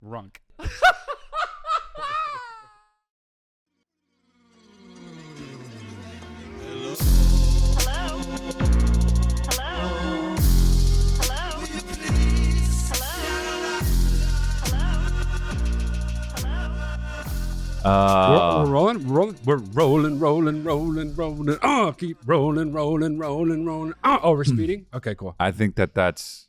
Runk. We're rolling. We're rolling. Oh, keep rolling. Oh, we're speeding? Okay, cool. I think that's...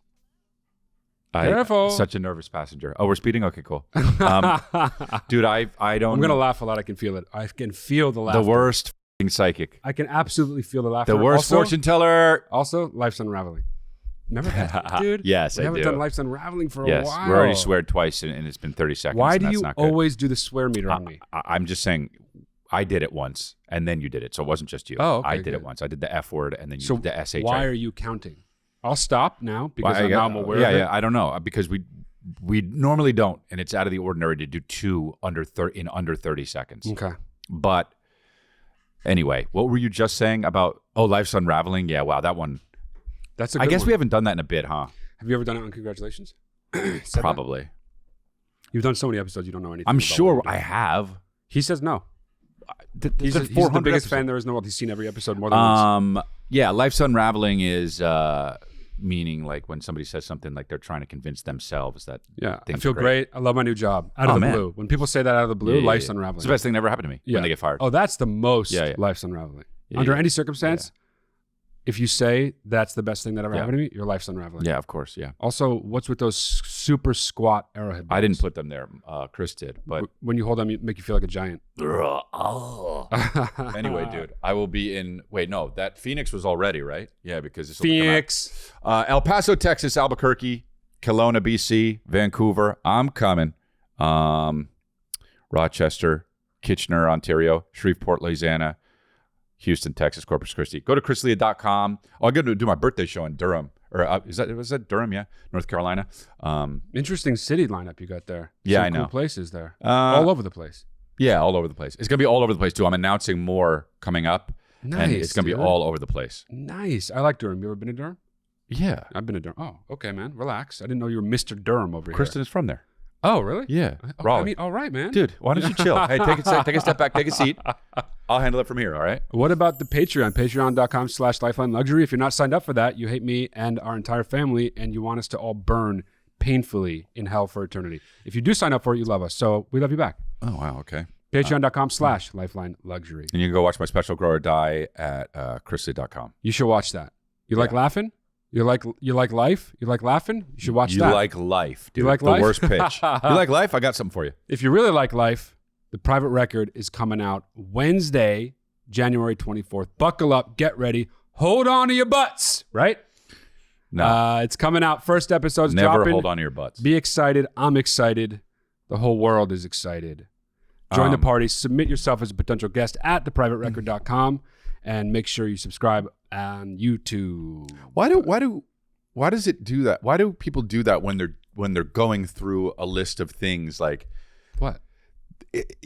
Careful. Such a nervous passenger. Oh, we're speeding? Okay, cool. Dude, I don't... I'm going to laugh a lot. I can feel it. I can feel the laughter. The worst f***ing psychic. I can absolutely feel the laughter. The worst fortune teller. Also, Life's Unraveling. Never had, dude. Yes, we I haven't do. done Life's Unraveling for a yes, while. we already sweared twice, and it's been 30 seconds. Why do that's you not good. always do the swear meter on me? I'm just saying, I did it once, and then you did it, so it wasn't just you. Oh, okay, I did it once. I did the F word, and then you did the SH. Why are you counting? I'll stop now because now I'm aware of it. Yeah, I don't know, because we normally don't, and it's out of the ordinary to do two in under 30 seconds. Okay. But anyway, what were you just saying about, Life's Unraveling? Yeah, wow, that one. That's a good I guess one. we haven't done that in a bit, huh? Have you ever done it on Congratulations? Probably. That? You've done so many episodes, you don't know anything. I'm about sure I have. He says no. He's the biggest fan there is in the world. He's seen every episode more than once. Yeah, Life's Unraveling is meaning like when somebody says something like they're trying to convince themselves that I feel great. I love my new job. Out of the blue. When people say that out of the blue, Life's Unraveling. It's the best thing that ever happened to me when they get fired. Oh, that's the most Life's Unraveling. Under any circumstance, if you say that's the best thing that ever happened to me, your life's unraveling. Yeah, of course, yeah. Also, what's with those super squat arrowhead balls? I didn't put them there. Chris did. But when you hold them, you make you feel like a giant. Anyway, dude, I will be in... Wait, no, that Phoenix was already, right? Yeah, because this will Phoenix. El Paso, Texas, Albuquerque, Kelowna, BC, Vancouver. I'm coming. Rochester, Kitchener, Ontario, Shreveport, Louisiana, Houston, Texas, Corpus Christi. Go to chrislea.com. Oh, I'm going to do my birthday show in Durham. Or was that Durham? Yeah, North Carolina. Interesting city lineup you got there. Yeah, Some I know. Cool places there. All over the place. Yeah, all over the place. It's going to be all over the place too. I'm announcing more coming up. Nice. And it's going to be all over the place. Nice. I like Durham. You ever been to Durham? Yeah, I've been to Durham. Oh, okay, man. Relax. I didn't know you were Mr. Durham over here. Kristen is from there. Oh, really? Yeah. I mean, all right, man. Dude, why don't you chill? Hey, take a step back, take a seat. I'll handle it from here, all right? What about the Patreon? Patreon.com/LifelineLuxury. If you're not signed up for that, you hate me and our entire family, and you want us to all burn painfully in hell for eternity. If you do sign up for it, you love us. So we love you back. Oh, wow, okay. Patreon.com/LifelineLuxury. And you can go watch my special Grow or Die at chrislea.com. You should watch that. You like laughing? You like life? You like laughing? You should watch that. You like life, dude. You like the life? worst pitch. You like life? I got something for you. If you really like life, the private record is coming out Wednesday, January 24th. Buckle up, get ready, hold on to your butts, right? No. It's coming out. First episode's Never dropping. hold on to your butts. Be excited. I'm excited. The whole world is excited. Join the party. Submit yourself as a potential guest at theprivaterecord.com and make sure you subscribe on YouTube. Why does it do that? Why do people do that when they're going through a list of things like what?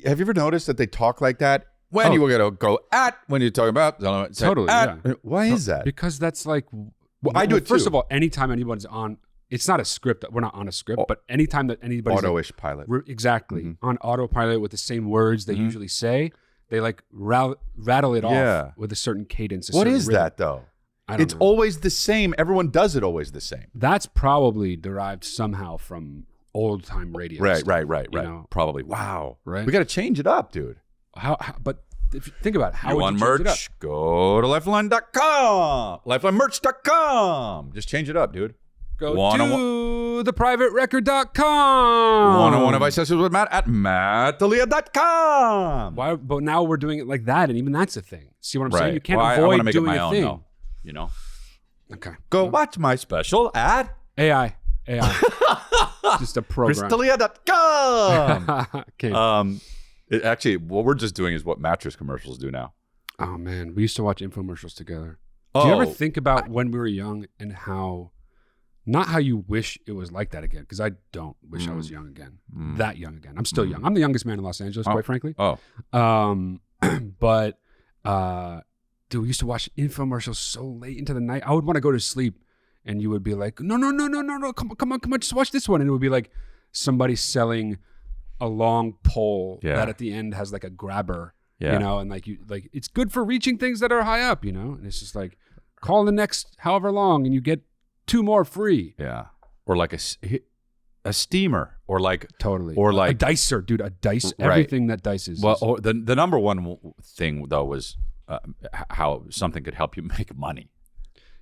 Have you ever noticed that they talk like that? When you were gonna go at when you're talking about totally. At, yeah. Why is that? Because that's like I do it too. First of all, anytime anybody's on, it's not a script. We're not on a script, but anytime that anybody's auto-ish pilot, exactly on autopilot with the same words they usually say, they like rattle it off with a certain cadence. What is that though? It's know. always the same. Everyone does it always the same. That's probably derived somehow from old time radio. Right. You know? Probably. Wow. Right. We got to change it up, dude. How? But if you think about it, how you would want you change merch? it up? Go to lifeline.com. Lifelinemerch.com. Just change it up, dude. Go to theprivaterecord.com. One-on-one advice sessions with Matt at mattalia.com. Why? But now we're doing it like that, and even that's a thing. See what I'm saying? You can't I avoid wanna make doing it my a own, thing. though. You know? Okay. Go watch my special at AI. Just a program. chrislea.com. Okay. Actually, what we're just doing is what mattress commercials do now. Oh, man. We used to watch infomercials together. Do you ever think about when we were young and how, not how you wish it was like that again, because I don't wish I was young again, that young again. I'm still young. I'm the youngest man in Los Angeles, quite frankly. But, dude, we used to watch infomercials so late into the night. I would want to go to sleep and you would be like, no, come on, just watch this one. And it would be like somebody selling a long pole Yeah. that at the end has like a grabber, Yeah. you know, and like it's good for reaching things that are high up, you know, and it's just like call the next however long and you get 2 more free. Yeah. Or like a steamer, or like Totally. or a like dicer, dude, a dice, Right. everything that dices. well, or the number one thing though was how something could help you make money.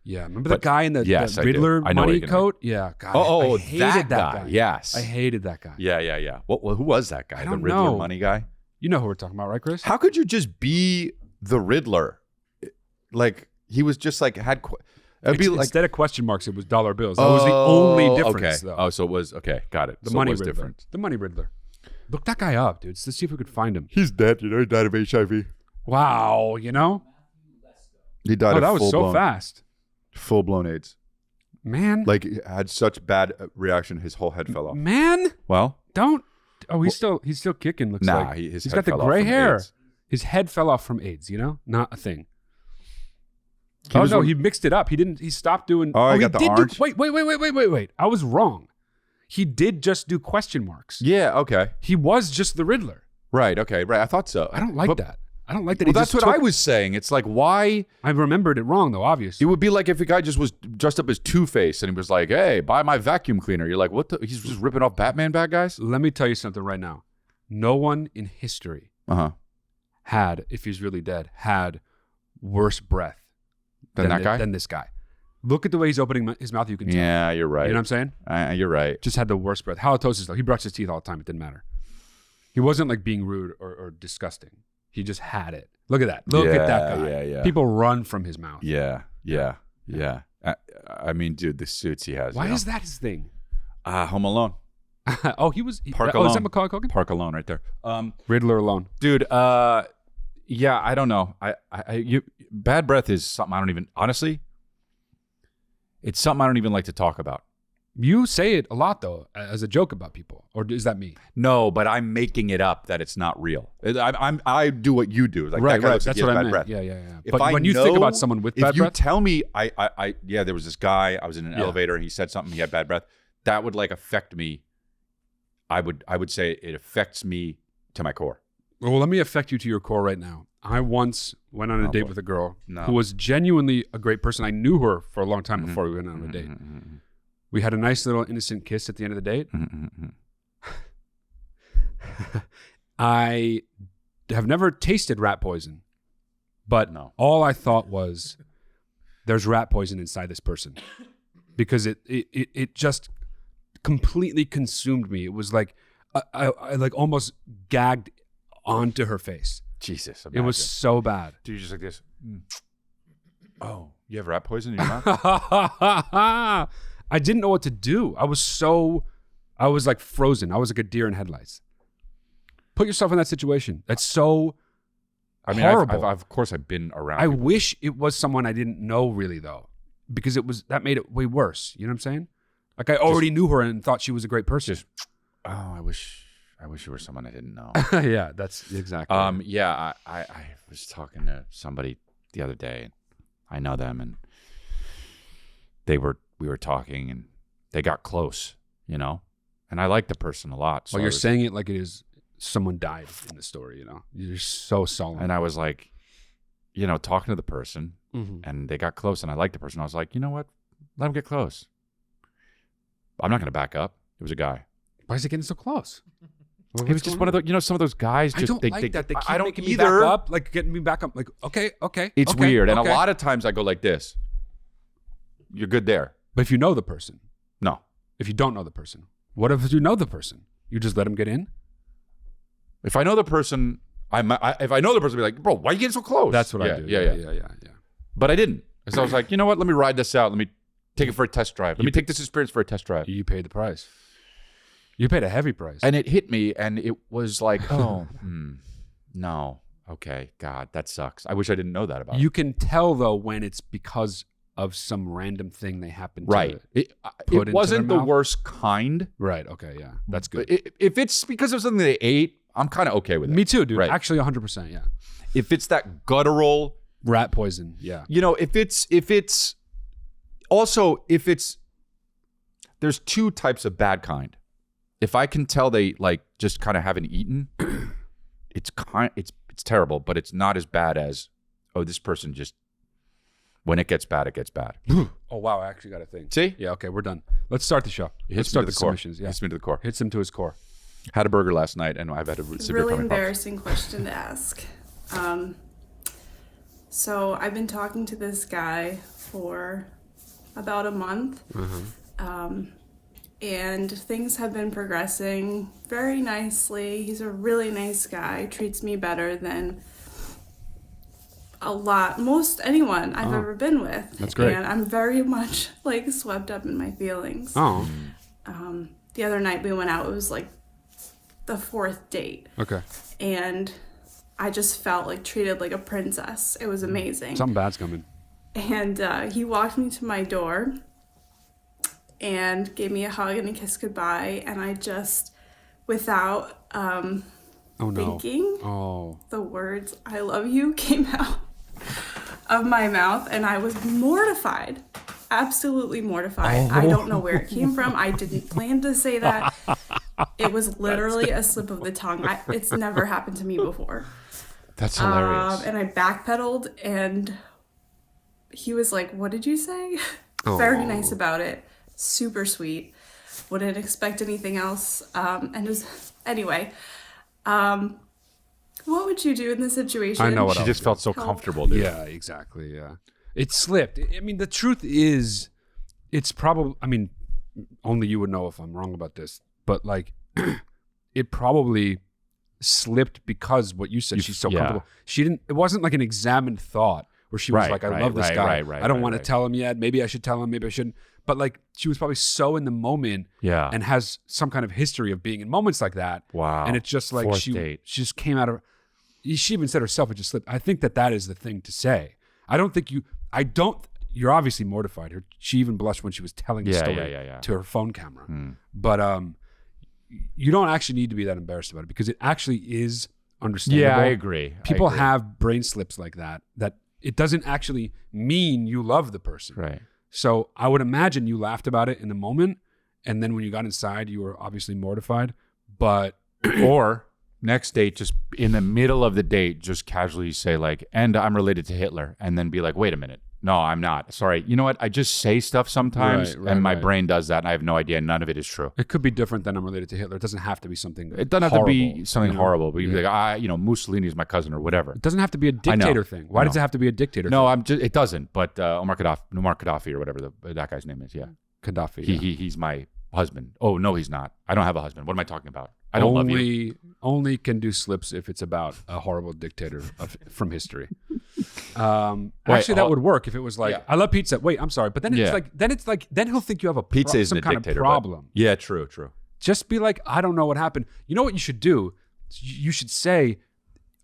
yeah. Remember the guy in the yes, I do. Riddler I know what money you're gonna coat? Yeah. God, Oh, I hated that that guy. guy. Yes. I hated that guy. Yeah. Who was that guy? I don't the Riddler know. money guy? You know who we're talking about, right, Chris? How could you just be the Riddler? Like he was just like it'd be like Instead of question marks, it was dollar bills. That was the only difference, okay. though. Oh, so it was okay. Got it. The so money it was Riddler. different. The money Riddler. Look that guy up, dude. Let's see if we could find him. He's dead. You know, he died of HIV. Wow, you know? He died Oh, of that was so fast. full blown AIDS. Man. Like he had such bad reaction, his whole head fell off. Man, Well, don't. Oh, he's still kicking, looks nah, like. his He's head got the fell off gray from hair. AIDS. His head fell off from AIDS, you know? Not a thing. He was one- he mixed it up. He stopped doing. Oh, he he got the did orange? Wait. I was wrong. He did just do question marks. Yeah. Okay. He was just the Riddler. Right. Okay. Right. I thought so. I don't like But- that. I don't like that. Well, he that's just what took- I was saying. It's like, why? I remembered it wrong, though, obviously. It would be like if a guy just was dressed up as Two-Face and he was like, hey, buy my vacuum cleaner. You're like, what the? He's just ripping off Batman bad guys? Let me tell you something right now. No one in history Uh-huh. had, if he's really dead, had worse breath Than that guy? Than this guy. Look at the way he's opening his mouth. You can tell. Yeah, you're right. You know what I'm saying? You're right. Just had the worst breath. Halitosis, though. He brushed his teeth all the time. It didn't matter. He wasn't like being rude or disgusting. He just had it. Look at that. Look at that guy. Yeah. People run from his mouth. Yeah. I mean, dude, the suits he has. Why you know? is that his thing? Home Alone. Oh, he was. Park oh, Alone. is that Macaulay Culkin? Park Alone right there. Riddler alone. Dude, yeah, I don't know. Bad breath is something I don't even, honestly, it's something I don't even like to talk about. You say it a lot, though, as a joke about people. Or is that me? No, but I'm making it up that it's not real. I do what you do. Like, Right. that guy looks like That's he has what I bad meant. breath. Yeah. If But I when you think know- about someone with bad if you breath, tell me, yeah, there was this guy, I was in an Yeah. elevator, he said something, he had bad breath, that would like affect me. I would say it affects me to my core. well, let me affect you to your core right now. I once went on a date boy. with a girl No. who was genuinely a great person. I knew her for a long time before we went on a date. We had a nice little innocent kiss at the end of the date. I have never tasted rat poison, but No. all I thought was there's rat poison inside this person because it just completely consumed me. It was like I like almost gagged onto her face. Jesus, It was so bad. Dude, just like this. Oh, you have rat poison in your mouth? I didn't know what to do. I was like frozen. I was like a deer in headlights. Put yourself in that situation. That's so horrible. of course, I've been around. I people. wish it was someone I didn't know really though, because that made it way worse. You know what I'm saying? Like I already knew her and thought she was a great person. I wish you were someone I didn't know. Yeah, that's exactly. Yeah, I was talking to somebody the other day. I know them, and we were talking, and they got close, you know. And I like the person a lot. So well, you're saying it like it is someone died in the story. You know, you're so solemn. and I was like, you know, talking to the person, Mhm. and they got close, and I liked the person. I was like, you know what? Let them get close. I'm not going to back up. It was a guy. Why is it getting so close? It was just one of the, you know, some of those guys. Just I don't they, like that. They keep I don't making either. me back up, like getting me back up. Like okay. It's okay, weird, and okay. a lot of times I go like this. You're good there. But if you know the person, No. if you don't know the person, what if you know the person? You just let him get in. If I know the person, if I know the person, I'll be like, bro, why are you getting so close? That's what I do. Yeah. But I didn't. So I was like, you know what? Let me ride this out. Let me take it for a test drive. Let me take this experience for a test drive. You paid the price. You paid a heavy price. And it hit me, and it was like, oh, no. Okay, God, that sucks. I wish I didn't know that about it. You can tell though when it's because of some random thing they happen to Right. It put into wasn't their the mouth? worst kind. Right. Okay. Yeah. That's good. If it's because of something they ate, I'm kind of okay with it. Me too, dude. Right. Actually, 100%. Yeah. If it's that guttural, Rat poison. Yeah. you know, if it's there's two types of bad kind. if I can tell they like just kind of haven't eaten, it's terrible, but it's not as bad as, oh, this person just, when it gets bad, it gets bad. Oh, wow. I actually got a thing. See? Yeah, okay, we're done. Let's start the show. Let's start the submissions. Yeah. Hits me to the core. Hits him to his core. Had a burger last night, and I've had a severe really tummy embarrassing question to ask. So I've been talking to this guy for about a month. And things have been progressing very nicely. He's a really nice guy, treats me better than most anyone I've ever been with. That's great. And I'm very much like swept up in my feelings. Oh. The other night we went out, it was like the fourth date. Okay. And I just felt like treated like a princess. It was amazing. Something bad's coming. And he walked me to my door and gave me a hug and a kiss goodbye. And I just, without thinking, the words "I love you" came out of my mouth, and I was mortified. Absolutely mortified. I don't know where it came from. I didn't plan to say that. It was literally a slip of the tongue. It's never happened to me before. That's hilarious. And I backpedaled, and he was like, "What did you say?" Very nice about it. Super sweet. Wouldn't expect anything else. Anyway, what would you do in this situation? I know what she just felt so comfortable, dude. Yeah, exactly. Yeah. It slipped. I mean, the truth is, it's probably, I mean, only you would know if I'm wrong about this, but like, it probably slipped because what you said, she's so comfortable. It wasn't like an examined thought where she was like, I love this guy. I don't want to tell him yet. Maybe I should tell him. Maybe I shouldn't. But like, she was probably so in the moment and has some kind of history of being in moments like that. Wow. And it's just like, she just came out of, she even said herself, it just slipped. I think that is the thing to say. You're obviously mortified. She even blushed when she was telling the story to her phone camera. But you don't actually need to be that embarrassed about it because it actually is understandable. Yeah, I agree. People have brain slips like that it doesn't actually mean you love the person. Right. So I would imagine you laughed about it in the moment, and then when you got inside, you were obviously mortified. But or next date, just in the middle of the date, just casually say like, "And I'm related to Hitler," and then be like, "Wait a minute, no, I'm not. Sorry, you know what? I just say stuff sometimes, and my brain does that, and I have no idea. None of it is true." It could be different than "I'm related to Hitler." It doesn't have to be something. It doesn't have to be something horrible, but you can be like, Mussolini is my cousin or whatever. It doesn't have to be a dictator thing. Why does it have to be a dictator? No, it doesn't. But Muammar Gaddafi or whatever that guy's name is. Yeah, Gaddafi. He's my husband. Oh no, he's not. I don't have a husband. What am I talking about? I don't love you. Only can do slips if it's about a horrible dictator from history. Actually, that would work if it was like, "I love pizza." Wait, I'm sorry, but then it's like then he'll think you have pizza isn't some a kind dictator, of problem. Yeah, true. Just be like, "I don't know what happened." You know what you should do? You should say,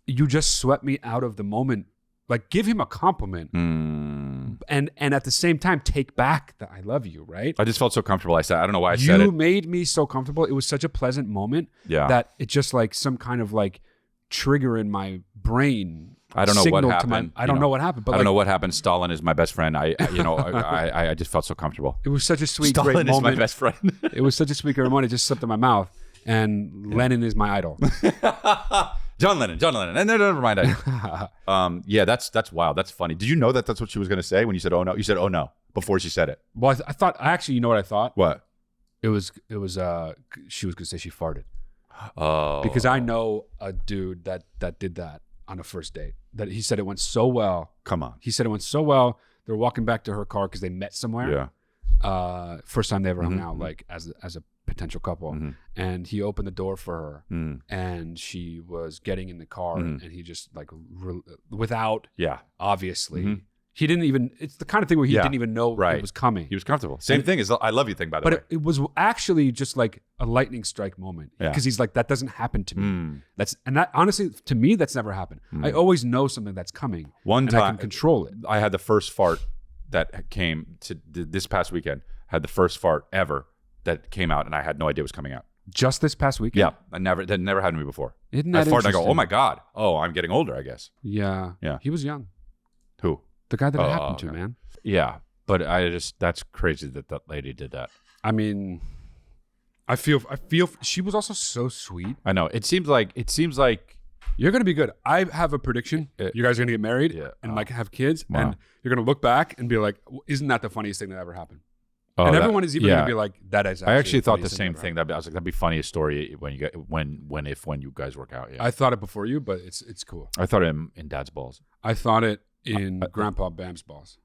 "You just swept me out of the moment." Like, give him a compliment, and at the same time take back the "I love you." Right? I just felt so comfortable. I don't know why I said it. You made me so comfortable. It was such a pleasant moment that it just like some kind of like trigger in my brain. I don't know what happened. I don't know what happened. But I don't know what happened. Stalin is my best friend. I just felt so comfortable. It was such a sweet, Stalin great moment. Stalin is my best friend. It was such a sweet, great moment. It just slipped in my mouth. And Lennon is my idol. John Lennon. And never mind. That's wild. That's funny. Did you know that's what she was going to say when you said, "Oh no"? You said, "Oh no" before she said it. Well, I thought actually, you know what I thought? What? It was she was going to say she farted. Oh. Because I know a dude that did that on a first date. That he said it went so well. Come on. He said it went so well. They're walking back to her car because they met somewhere. Yeah. First time they ever hung out, like as a potential couple. And he opened the door for her, and she was getting in the car, and he just like without obviously. He didn't even. It's the kind of thing where he didn't even know it was coming. He was comfortable. Same thing as "I love you" thing, by the way. But it was actually just like a lightning strike moment because he's like, that doesn't happen to me. That honestly to me that's never happened. I always know something that's coming. One time I can control it. I had the first fart that came to this past weekend. Had the first fart ever that came out, and I had no idea it was coming out. Just this past weekend? Yeah, that never happened to me before. Isn't that I fart and I go, interesting? "Oh my god! Oh, I'm getting older, I guess." Yeah. Yeah. He was young. Who? The guy that it happened to, man. Yeah, but that's crazy that lady did that. I mean, I feel she was also so sweet. I know. It seems like you're gonna be good. I have a prediction. You guys are gonna get married and like have kids, and you're gonna look back and be like, "Isn't that the funniest thing that ever happened?" And everyone is even gonna be like, "That is." I actually thought the same thing. I was like, "That'd be funniest story when you guys work out." Yeah. I thought it before you, but it's cool. I thought it in Dad's balls. I thought it in Grandpa Bam's balls.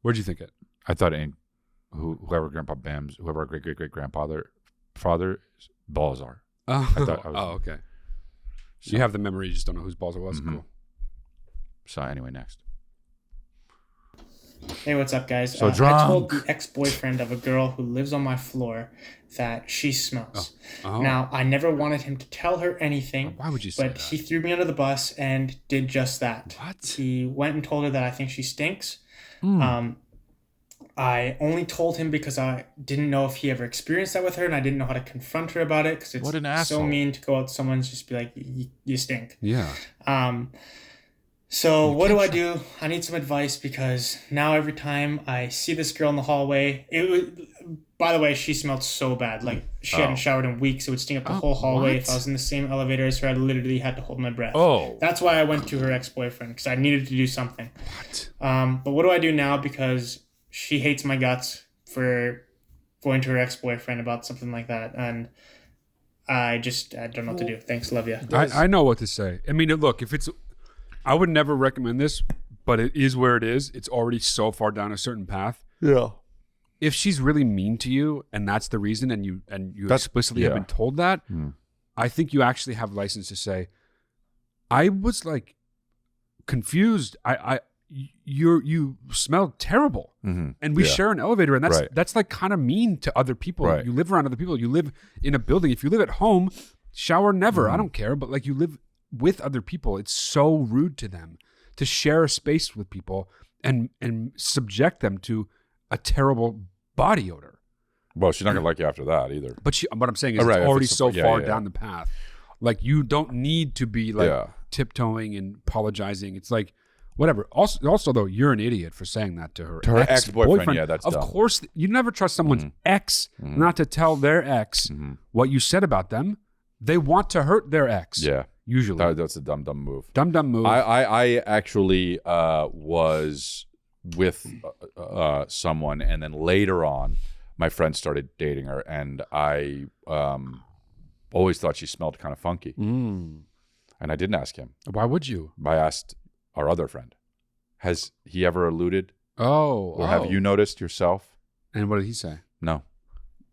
Where'd you think it? I thought it in whoever Grandpa Bam's, whoever our great father's balls are. Okay. So you have the memory, you just don't know whose balls it was. Cool. So anyway, next. Hey, what's up, guys? So drunk. I told the ex-boyfriend of a girl who lives on my floor that she smells. Now, I never wanted him to tell her anything. Why would you say that? But he threw me under the bus and did just that. What? He went and told her that I think she stinks. I only told him because I didn't know if he ever experienced that with her, and I didn't know how to confront her about it because it's so mean to go out to someone and just be like, you stink. Yeah. So what do I do? I need some advice because now every time I see this girl in the hallway, by the way, she smelled so bad. Like she hadn't showered in weeks. It would stink up the whole hallway. What? If I was in the same elevator as her, I literally had to hold my breath. Oh. That's why I went to her ex-boyfriend because I needed to do something. What? But what do I do now? Because she hates my guts for going to her ex-boyfriend about something like that. And I don't know what to do. Thanks. Love you. I know what to say. I mean, look, I would never recommend this, but it is where it is. It's already so far down a certain path. Yeah. If she's really mean to you and that's the reason and you explicitly have been told that, I think you actually have license to say, I was like confused. You smell terrible. And we share an elevator, and that's like kind of mean to other people. Right. You live around other people. You live in a building. If you live at home, shower never. I don't care. But like you live with other people, it's so rude to them to share a space with people and subject them to a terrible body odor. Well, she's not gonna like you after that either. But what I'm saying is, it's already so far down the path. Like you don't need to be like tiptoeing and apologizing. It's like whatever. Also, though, you're an idiot for saying that to her. To her ex-boyfriend. Yeah, that's of dumb. course. You never trust someone's ex not to tell their ex what you said about them. They want to hurt their ex. Yeah. Usually. That's a dumb move. Dumb move. I actually was with someone, and then later on, my friend started dating her, and I always thought she smelled kind of funky. And I didn't ask him. Why would you? I asked our other friend. Has he ever alluded? Or have you noticed yourself? And what did he say? No.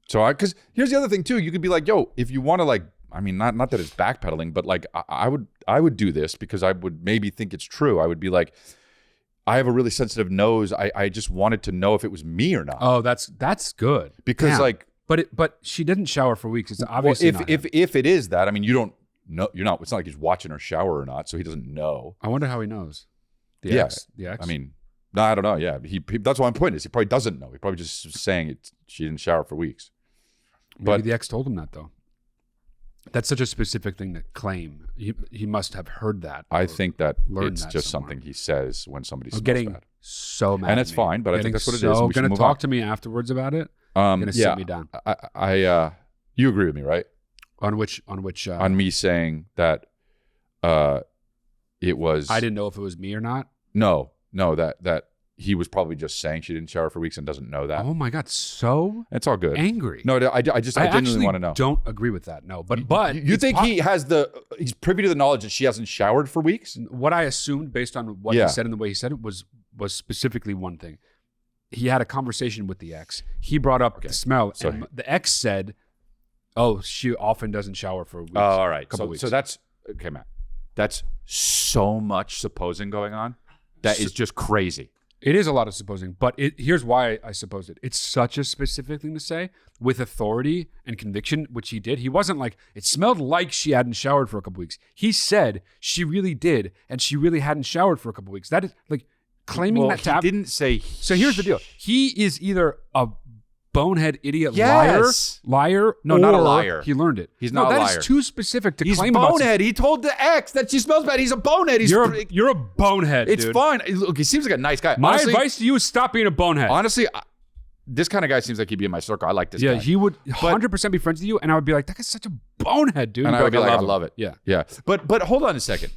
So because here's the other thing too. You could be like, yo, if you want to like, I mean, not that it's backpedaling, but like I would do this because I would maybe think it's true. I would be like, I have a really sensitive nose. I just wanted to know if it was me or not. Oh, that's good. Because like, but she didn't shower for weeks. It's obviously if it is that, I mean, you don't know. You're not. It's not like he's watching her shower or not, so he doesn't know. I wonder how he knows. The ex. I mean, no, I don't know. Yeah, he that's what my point is. He probably doesn't know. He probably just saying she didn't shower for weeks. Maybe the ex told him that though. That's such a specific thing to claim. He must have heard that. I think that it's that just somewhere. he says when somebody smells getting bad. So mad, and it's fine. But I think that's what it is. So going to talk to me afterwards about it. Going to sit me down. You agree with me, right? On which? On me saying that it was. I didn't know if it was me or not. No, that he was probably just saying she didn't shower for weeks and doesn't know that. Oh my God, so it's all good. Angry. No, I genuinely want to know. Don't agree with that. No, but you think he's privy to the knowledge that she hasn't showered for weeks? What I assumed based on what he said and the way he said it was specifically one thing. He had a conversation with the ex. He brought up the smell, and the ex said, "Oh, she often doesn't shower for weeks." Oh, all right. Weeks. So that's okay, Matt. That's so much supposing going on. That is just crazy. It is a lot of supposing, but here's why I suppose it. It's such a specific thing to say with authority and conviction, which he did. He wasn't like, it smelled like she hadn't showered for a couple weeks. He said she really did, and she really hadn't showered for a couple weeks. That is like claiming that to happen. He didn't say. So here's the deal. He is either a bonehead idiot liar. No, not a liar. He learned it. He's not a liar. That is too specific to He's claim bonehead. He told the ex that she smells bad. He's a bonehead. You're a bonehead. It's dude. fine. Look, he seems like a nice guy. My advice to you is stop being a bonehead. Honestly, this kind of guy seems like he'd be in my circle. I like this guy. Yeah, he would 100% be friends with you, and I would be like, that guy's such a bonehead, dude. And I would be like, I love it. Yeah. Yeah. But hold on a second.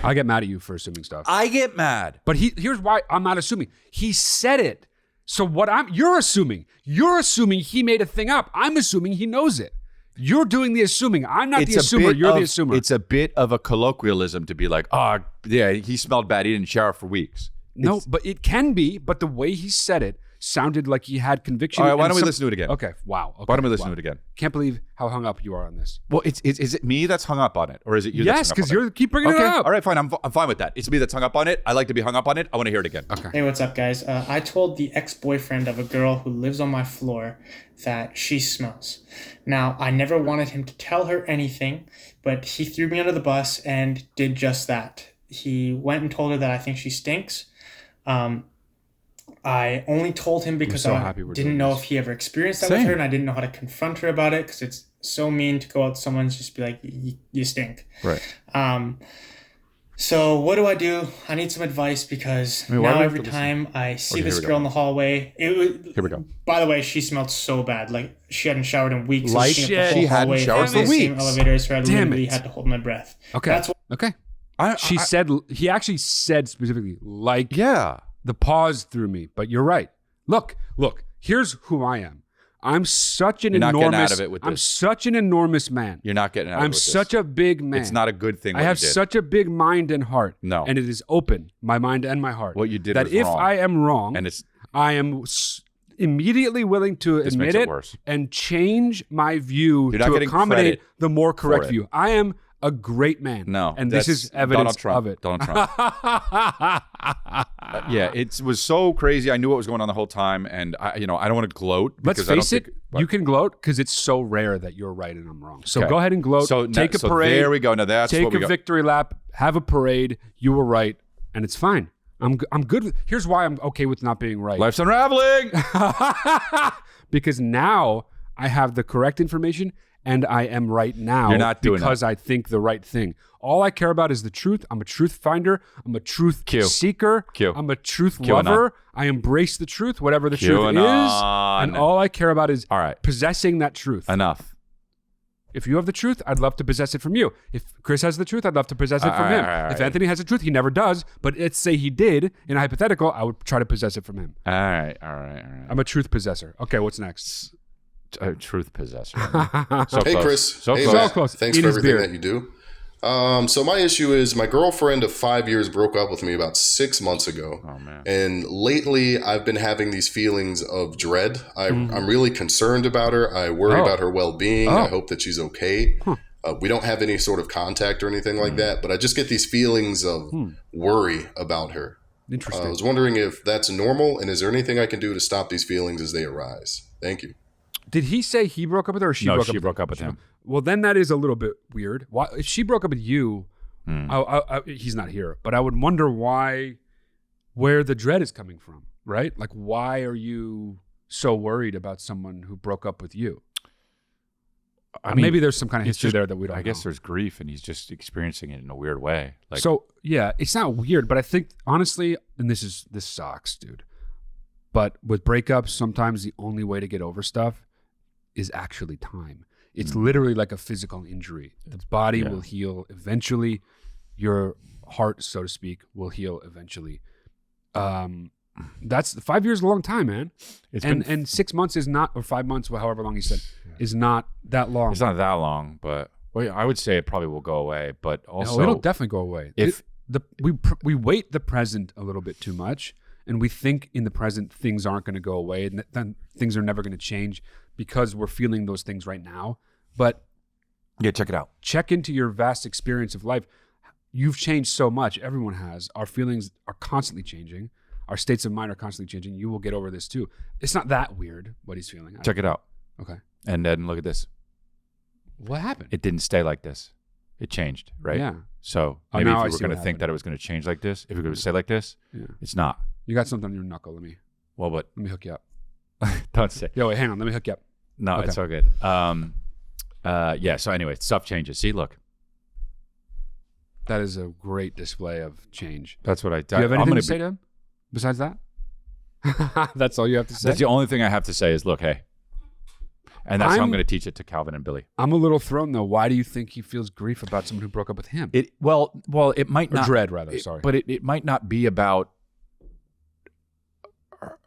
I get mad at you for assuming stuff. I get mad. But here's why I'm not assuming. He said it. So you're assuming he made a thing up. I'm assuming he knows it. You're doing the assuming. I'm not the assumer. You're the assumer. It's a bit of a colloquialism to be like, oh, yeah, he smelled bad. He didn't shower for weeks. No, but it can be. But the way he said it sounded like he had conviction. All right, why don't we listen to it again? Okay, wow. Okay, why don't we listen to it again? Can't believe how hung up you are on this. Well, is it me that's hung up on it? Or is it you yes, that's hung up on it? Yes, because you keep bringing it up. All right, fine. I'm fine with that. It's me that's hung up on it. I like to be hung up on it. I want to hear it again. Okay. Hey, what's up, guys? I told the ex-boyfriend of a girl who lives on my floor that she smells. Now, I never wanted him to tell her anything, but he threw me under the bus and did just that. He went and told her that I think she stinks. I only told him because I didn't know if he ever experienced that with her, and I didn't know how to confront her about it because it's so mean to go out to someone and just be like, you stink. Right. So what do? I need some advice because now every time I see this girl in the hallway, here we go. By the way, she smelled so bad. Like she hadn't showered in weeks. Like shit. She hadn't showered for weeks. Elevators, so I literally had to hold my breath. Okay. Okay. He actually said specifically, like, the pause threw me, but you're right. Look, here's who I am. I'm such an enormous. Not getting out of it with this. I'm such an enormous man. You're not getting out of it with this. I'm such a big man. It's not a good thing. I have such a big mind and heart. No. And it is open, my mind and my heart. What you did that was if wrong. I am wrong, and I am immediately willing to admit it and change my view to accommodate the more correct view. I am a great man. No. And this is evidence of it. Donald Trump. Yeah, it was so crazy. I knew what was going on the whole time. And I don't want to gloat. Let's face it, you can gloat because it's so rare that you're right and I'm wrong. So go ahead and gloat. So take a parade. There we go. Now that's take what we a victory lap. Have a parade. You were right. And it's fine. I'm good. Here's why I'm okay with not being right. Life's unraveling. Because now I have the correct information. And I am right now. You're not doing because I think the right thing. All I care about is the truth. I'm a truth finder. I'm a truth seeker. I'm a truth lover. I embrace the truth, whatever the truth is. And all I care about is possessing that truth. Enough. If you have the truth, I'd love to possess it from you. If Chris has the truth, I'd love to possess it from him. If Anthony has the truth, he never does. But let's say he did, in a hypothetical, I would try to possess it from him. All right. I'm a truth possessor. Okay, what's next? Truth possessor. Hey, Chris. So close. Thanks for everything that you do. So my issue is my girlfriend of 5 years broke up with me about 6 months ago. Oh, man. And lately I've been having these feelings of dread. I'm really concerned about her. I worry about her well-being. I hope that she's okay. We don't have any sort of contact or anything like that, but I just get these feelings of worry about her. Interesting. I was wondering if that's normal, and is there anything I can do to stop these feelings as they arise? Thank you. Did he say he broke up with her or she broke up with him? No, she broke up with him. Well, then that is a little bit weird. Why, if she broke up with you, he's not here, but I would wonder where the dread is coming from, right? Like, why are you so worried about someone who broke up with you? I mean, maybe there's some kind of history there that we don't know. I guess there's grief and he's just experiencing it in a weird way. Like, so, yeah, it's not weird, but I think, honestly, and this sucks, dude, but with breakups, sometimes the only way to get over stuff is actually time. It's literally like a physical injury. The body will heal eventually. Your heart, so to speak, will heal eventually. That's 5 years is a long time, man. And 6 months is not, or 5 months, however long he said, is not that long. It's not that long, but I would say it probably will go away. But also, it'll definitely go away. We weight the present a little bit too much, and we think in the present things aren't going to go away, and then things are never going to change because we're feeling those things right now. But yeah, check it out. Check into your vast experience of life. You've changed so much. Everyone has. Our feelings are constantly changing. Our states of mind are constantly changing. You will get over this too. It's not that weird what he's feeling. Check it out. Okay. And then look at this. What happened? It didn't stay like this. It changed, right? Yeah. So maybe if you were going to think that it was going to change like this, if it was stay like this, it's not. You got something on your knuckle. Let me hook you up. Don't say. Yo, wait, hang on. Let me hook you up. No, okay. It's all good. Yeah. So anyway, stuff changes. See, look. That is a great display of change. That's what I. Do you have anything to say to him besides that? That's all you have to say? That's the only thing I have to say is, look, hey. And that's how I'm going to teach it to Calvin and Billy. I'm a little thrown, though. Why do you think he feels grief about someone who broke up with him? Well, it might not. Or dread, rather, sorry. But it might not be about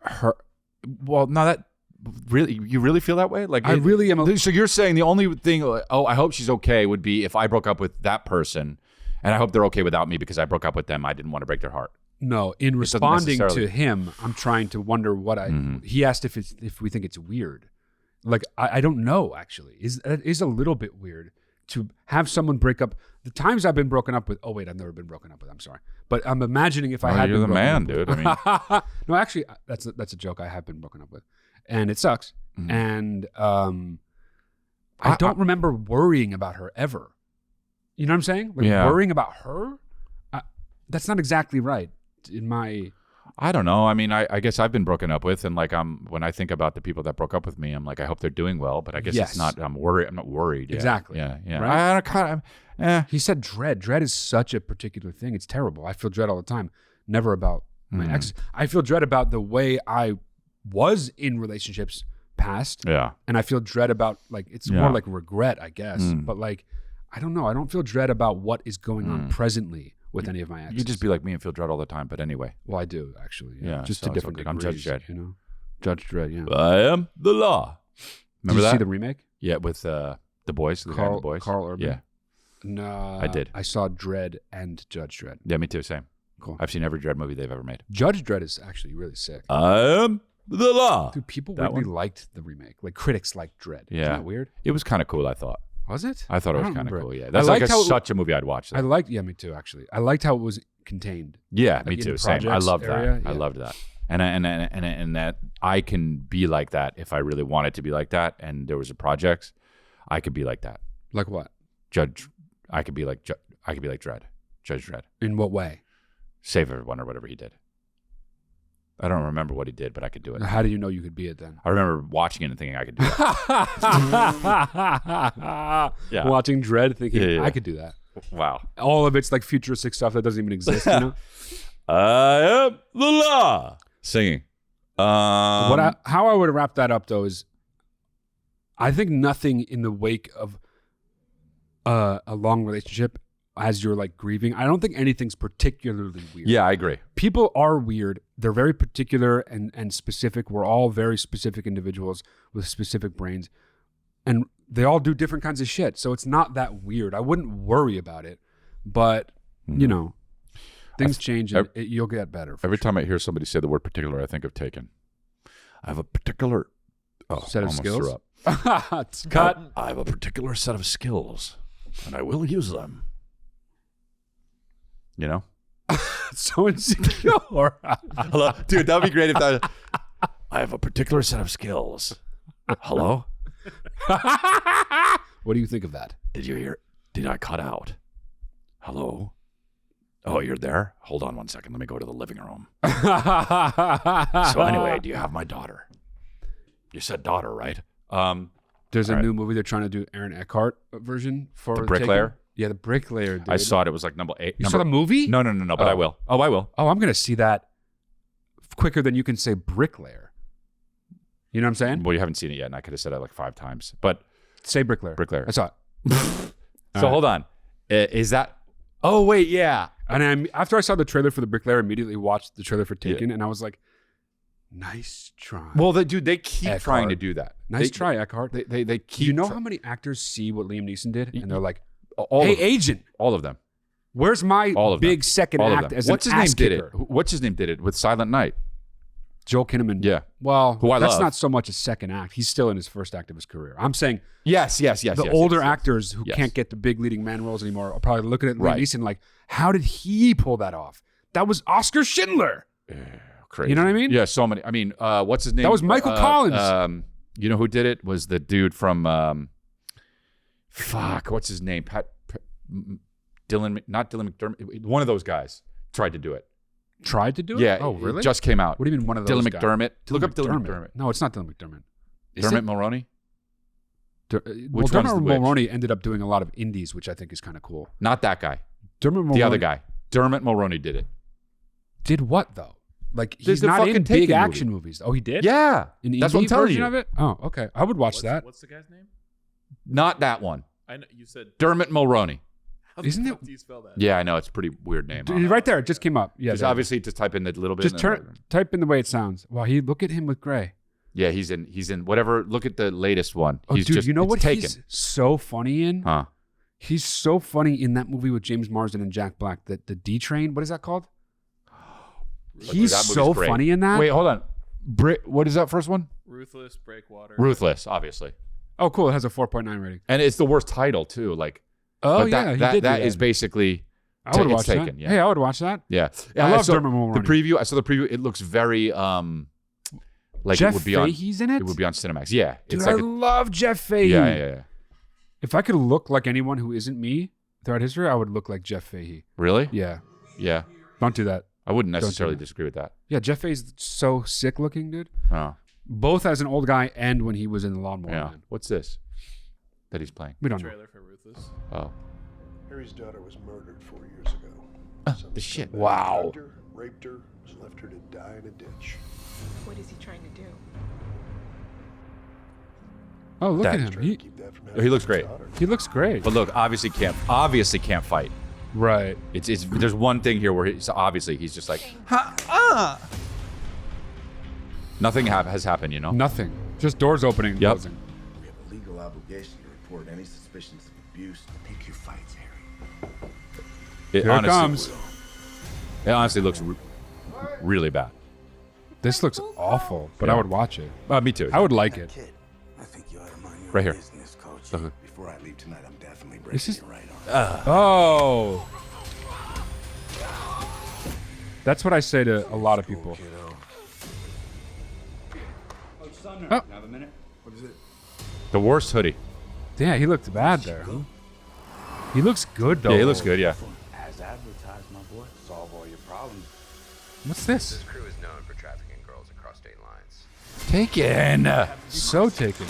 her. Well, no, that... Really, you really feel that way? Like I really am. So you're saying the only thing, I hope she's okay, would be if I broke up with that person, and I hope they're okay without me because I broke up with them. I didn't want to break their heart. No, in responding to him, I'm trying to wonder what He asked if we think it's weird. Like I don't know. Actually, it is a little bit weird to have someone break up. The times I've been broken up with. Oh wait, I've never been broken up with. I'm sorry, but I'm imagining if I had. You're been the man, dude. I mean, no, actually, that's a joke. I have been broken up with. And it sucks. And I don't remember worrying about her ever. You know what I'm saying? Like worrying about her? That's not exactly right in my... I don't know. I mean, I guess I've been broken up with, and like when I think about the people that broke up with me, I'm like, I hope they're doing well, but I guess it's not, I'm not worried. Yeah. Exactly. Yeah. Right? He said dread. Dread is such a particular thing. It's terrible. I feel dread all the time. Never about my ex. I feel dread about the way I was in relationships past. Yeah. And I feel dread about, like, it's more like regret, I guess. But like, I don't know. I don't feel dread about what is going on presently with any of my exes. You just be like me and feel dread all the time, but anyway. Well, I do, actually. Yeah. Just to different degrees. I'm Judge Dredd. You know? Judge Dredd, yeah. I am the law. Remember Did you that? see the remake? Yeah, with the boys. The boys. Carl Urban? Yeah. No. I did. I saw Dredd and Judge Dredd. Yeah, me too. Same. Cool. I've seen every Dredd movie they've ever made. Judge Dredd is actually really sick. I am the law. Dude, people really liked the remake. Like, critics liked Dredd. Yeah. Isn't that weird? It was kind of cool, I thought. Was it? I thought it was don't kind of remember cool, it. yeah. That's like such a movie I'd watch. Me too, actually. I liked how it was contained. Yeah, like me in too. Same. I loved area, that. yeah. I loved that. And that I can be like that if I really wanted to be like that, and there was a project, I could be like that. Like what? I could be like Dredd. Judge Dredd. In what way? Save everyone or whatever he did. I don't remember what he did, but I could do it. How do you know you could be it then? I remember watching it and thinking I could do that. Yeah. Watching Dredd thinking I could do that. Wow. All of it's like futuristic stuff that doesn't even exist, you know? I am the law. Singing. How I would wrap that up, though, is I think nothing in the wake of a long relationship as you're like grieving, I don't think anything's particularly weird. Yeah, I agree. People are weird. They're very particular and specific. We're all very specific individuals with specific brains. And they all do different kinds of shit. So it's not that weird. I wouldn't worry about it. But, you know, things change and you'll get better. Every time I hear somebody say the word particular, I think of Taken. I have a particular set of skills. Cut. I have a particular set of skills, and I will use them. You know? So insecure. Hello? Dude, that would be great if that... I have a particular set of skills. Hello? What do you think of that? Did you hear? Did I cut out? Hello? Oh, you're there? Hold on one second. Let me go to the living room. So anyway, do you have my daughter? You said daughter, right? There's a new movie they're trying to do Aaron Eckhart version for The Bricklayer? Taken. Yeah, The Bricklayer, dude. I saw it. It was like number 8. You saw the movie? No, but I will. Oh, I will. Oh, I'm going to see that quicker than you can say Bricklayer. You know what I'm saying? Well, you haven't seen it yet, and I could have said it like 5 times. But say Bricklayer. Bricklayer. I saw it. So hold on. Is that... Oh, wait, yeah. And after I saw the trailer for The Bricklayer, I immediately watched the trailer for Taken, and I was like, nice try. Well, they keep Eckhart. trying to do that. Nice try, Eckhart. They keep... Do you know how many actors see what Liam Neeson did? And they're like, all hey, agent. All of them. Where's my big second all act as What's an his name ass did kicker? it? What's his name did it with Silent Night? Joel Kinnaman. Yeah. Well, who I that's love. not so much a second act. He's still in his first act of his career. I'm saying yes. The older actors who can't get the big leading man roles anymore are probably looking at Liam Neeson like, how did he pull that off? That was Oscar Schindler. Crazy. You know what I mean? Yeah, so many. I mean, what's his name? That was Michael Collins. You know who did it? Was the dude from what's his name? Not Dylan McDermott. One of those guys tried to do it. Tried to do it? Yeah. Oh, really? It just came out. What do you mean one of those Dylan guys? McDermott. Look up Dylan McDermott. No, it's not Dylan McDermott. Dermot Mulroney? Dermot Mulroney ended up doing a lot of indies, which I think is kind of cool. Not that guy. The other guy. Dermot Mulroney did it. Did what though? Like he's the not in fucking big Taken action movie. movies. Oh, he did? Yeah. In the That's what I'm indie telling version you. of it? Oh, okay. I would watch that. What's the guy's name? Not that one. I know you said. Dermot Mulroney. Isn't it? Do you spell that? Yeah, I know. It's a pretty weird name. Right there. It just came up. Yeah. Just there. obviously just type in the little bit. Just type in the way it sounds. Wow, look at him with gray. Yeah, he's in whatever. Look at the latest one. Oh, He's dude, just, you know what Taken. he's so funny in? Huh? He's so funny in that movie with James Marsden and Jack Black, the D Train. What is that called? He's That movie's so great. funny in that. Wait, hold on. What is that first one? Ruthless, Breakwater. Ruthless, obviously. Oh, cool. It has a 4.9 rating. And it's the worst title too. Like, Oh, but yeah. that is basically. I would it's watch Taken, that. yeah. Hey, I would watch that. Yeah, I love saw Dermot Mulroney. The preview. I saw the preview. It looks very like Jeff it would be on. Fahey's in it? It would be on Cinemax. Yeah, Dude, it's I like love Jeff Fahey. yeah. If I could look like anyone who isn't me throughout history, I would look like Jeff Fahey. Really? Yeah. Yeah. Don't do that. I wouldn't do necessarily that. disagree with that. Yeah, Jeff Fahey's so sick looking, dude. Oh, Both as an old guy and when he was in the Lawnmower yeah. Man. What's this that he's playing? We don't know. Trailer for Ruthless. Oh, Harry's daughter was murdered 4 years ago. Some the shit. scumbag Wow. drugged her, raped her, and left her to die in a ditch. What is he trying to do? Oh, look That- at him. Trying to keep that from He looks happening to great. his daughter. He looks great. But look, obviously can't fight. Right. It's there's one thing here where he's just like nothing has happened, you know. Nothing. Just doors opening and Yep. closing. We have a legal obligation to report any suspicions of abuse. Pick your fights, Harry. It Here it comes. It honestly looks really bad. This looks awful, but I would watch it. Me too. I would like it. Kid, I think you ought to mind your Right here. business, Coach. Uh-huh. Before I leave tonight, I'm definitely This breaking is- your right arm. Oh. That's what I say to a lot of people. Oh. Have a minute? What is it? The worst hoodie. Yeah, he looked bad there. He looks good though. Yeah, he looks good. Yeah. As advertised, my boy. Solve all your problems. What's this? This crew is known for trafficking girls across state lines. Taken. So taken.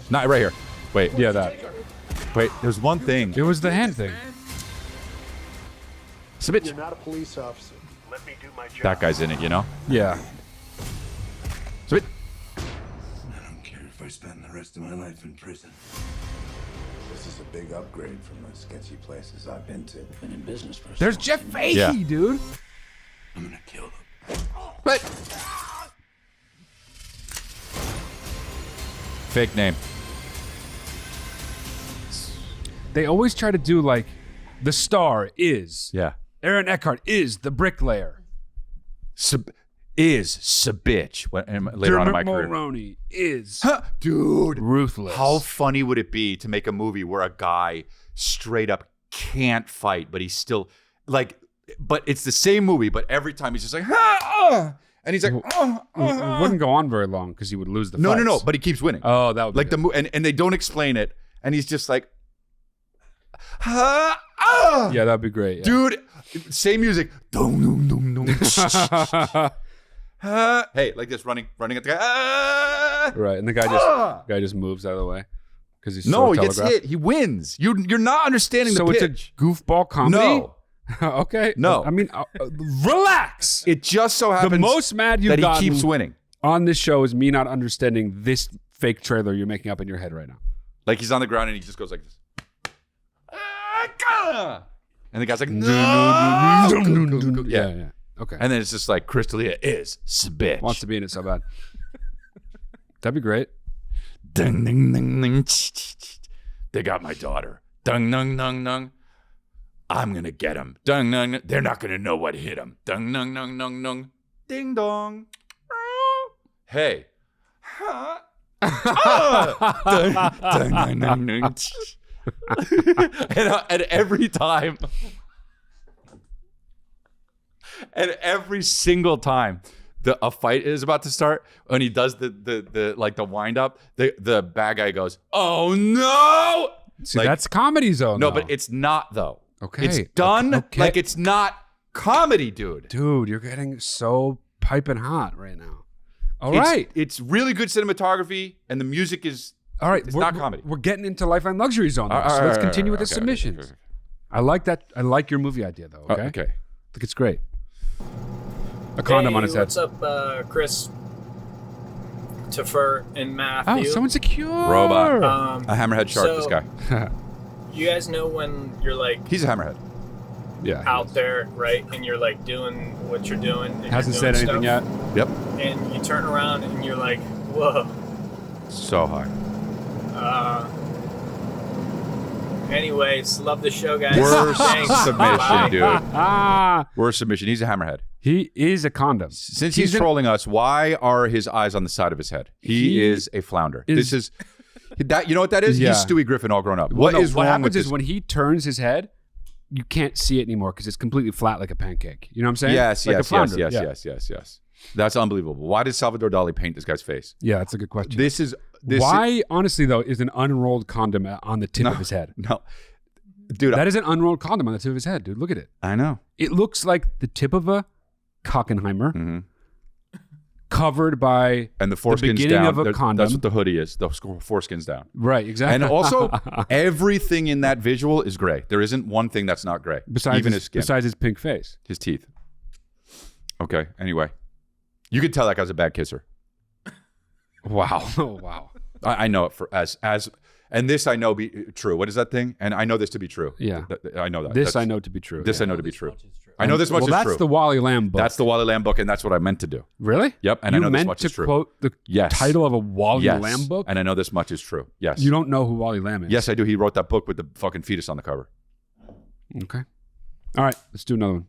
Not right here. Wait. Yeah, that. Wait. There's one thing. It was the hand thing. It's a bit. You're not a police officer. Let me do my job. That guy's in it, you know. Yeah. It's a bit. I don't care if I spend the rest of my life in prison. This is a big upgrade from the sketchy places I've been to. Been in business for There's so Jeff long. Fahey, Yeah. dude. I'm gonna kill them. But fake name. They always try to do like the star is. Yeah. Aaron Eckhart is the bricklayer. Is Sabitch later on in my career. Mulroney is Dude, ruthless. how funny would it be to make a movie where a guy straight up can't fight, but he's still like, but it's the same movie, but every time he's just like, and he's like, It wouldn't go on very long because he would lose the no, fights. but he keeps winning. Oh, that would be Like good. and they don't explain it, and he's just like, Yeah, that'd be great. Yeah. dude, same music. Dum, dum, dum, dum. Hey, like this, running at the guy. Right, and the guy just moves out of the way because he's No, so he gets telegraphed. hit. He wins. You're not understanding So the it's pitch. a goofball comedy. No, Okay. No. I mean, relax. it just so happens The most mad you've that he gotten keeps winning. on this show is me not understanding this fake trailer you're making up in your head right now. Like he's on the ground and he just goes like this. And the guy's like, no. Yeah. Okay. And then it's just like, Crystalia is bitch. Wants to be in it so bad. That'd be great. Ding, ding, ding, ding. They got my daughter. Dung, dung, dung, dung. I'm going to get him. Dung, dung, dung. They're not going to know what hit him. Dung, dung, dung, dung, dung. Ding, dong. Hey. Dung, dung, dung, dung. And every time, and every single time a fight is about to start, when he does the wind up, the bad guy goes, "Oh no!" See, Like, that's comedy zone. no, though. but it's not though. Okay. It's done Okay. like it's not comedy, dude. Dude, you're getting so piping hot right now. All right. It's really good cinematography, and the music is. All right. It's not comedy. We're getting into Lifeline Luxury Zone. Now, All so right, let's all continue right, with the okay, submissions. okay. I like that. I like your movie idea though. Okay. Okay. I think it's great. A condom on his head. What's up, Chris? Tafur and Matthew. Oh, someone's secure. Robot. A hammerhead shark, this guy. You guys know when you're like... He's a hammerhead. Yeah. Out there, right? And you're like doing what you're doing. And Hasn't you're doing said anything yet. Yep. And you turn around and you're like, whoa. So high. Anyways, love the show, guys. Worst Thanks. submission, dude. Worst submission. He's a hammerhead. He is a condom. Since he's trolling us, why are his eyes on the side of his head? He is a flounder. This is that. You know what that is? Yeah. He's Stewie Griffin all grown up. What wrong happens with is this? when he turns his head, you can't see it anymore because it's completely flat like a pancake. You know what I'm saying? Yes, like yes. That's unbelievable. Why did Salvador Dali paint this guy's face? Yeah, that's a good question. Why, honestly, though, is an unrolled condom on the tip of his head? No. Dude. That is an unrolled condom on the tip of his head, dude. Look at it. I know. It looks like the tip of a Cockenheimer covered by and the foreskin's beginning down. of a condom. That's what the hoodie is. The foreskin's down. Right, exactly. And also, everything in that visual is gray. There isn't one thing that's not gray. Besides even his skin. Besides his pink face. His teeth. Okay, anyway. You could tell that guy's a bad kisser. Wow. Oh, wow. I know it for as and this I know be true. What is that thing? And I know this to be true. Yeah. I know that. This I know to be true. This I know to be true. I know this much is true. That's the Wally Lamb book. That's the Wally Lamb book, and that's what I meant to do. Really? Yep. And you I know this meant much to is true. Quote the title of a Wally Lamb book? And I know this much is true. Yes. You don't know who Wally Lamb is? Yes, I do. He wrote that book with the fucking fetus on the cover. Okay. All right, let's do another one.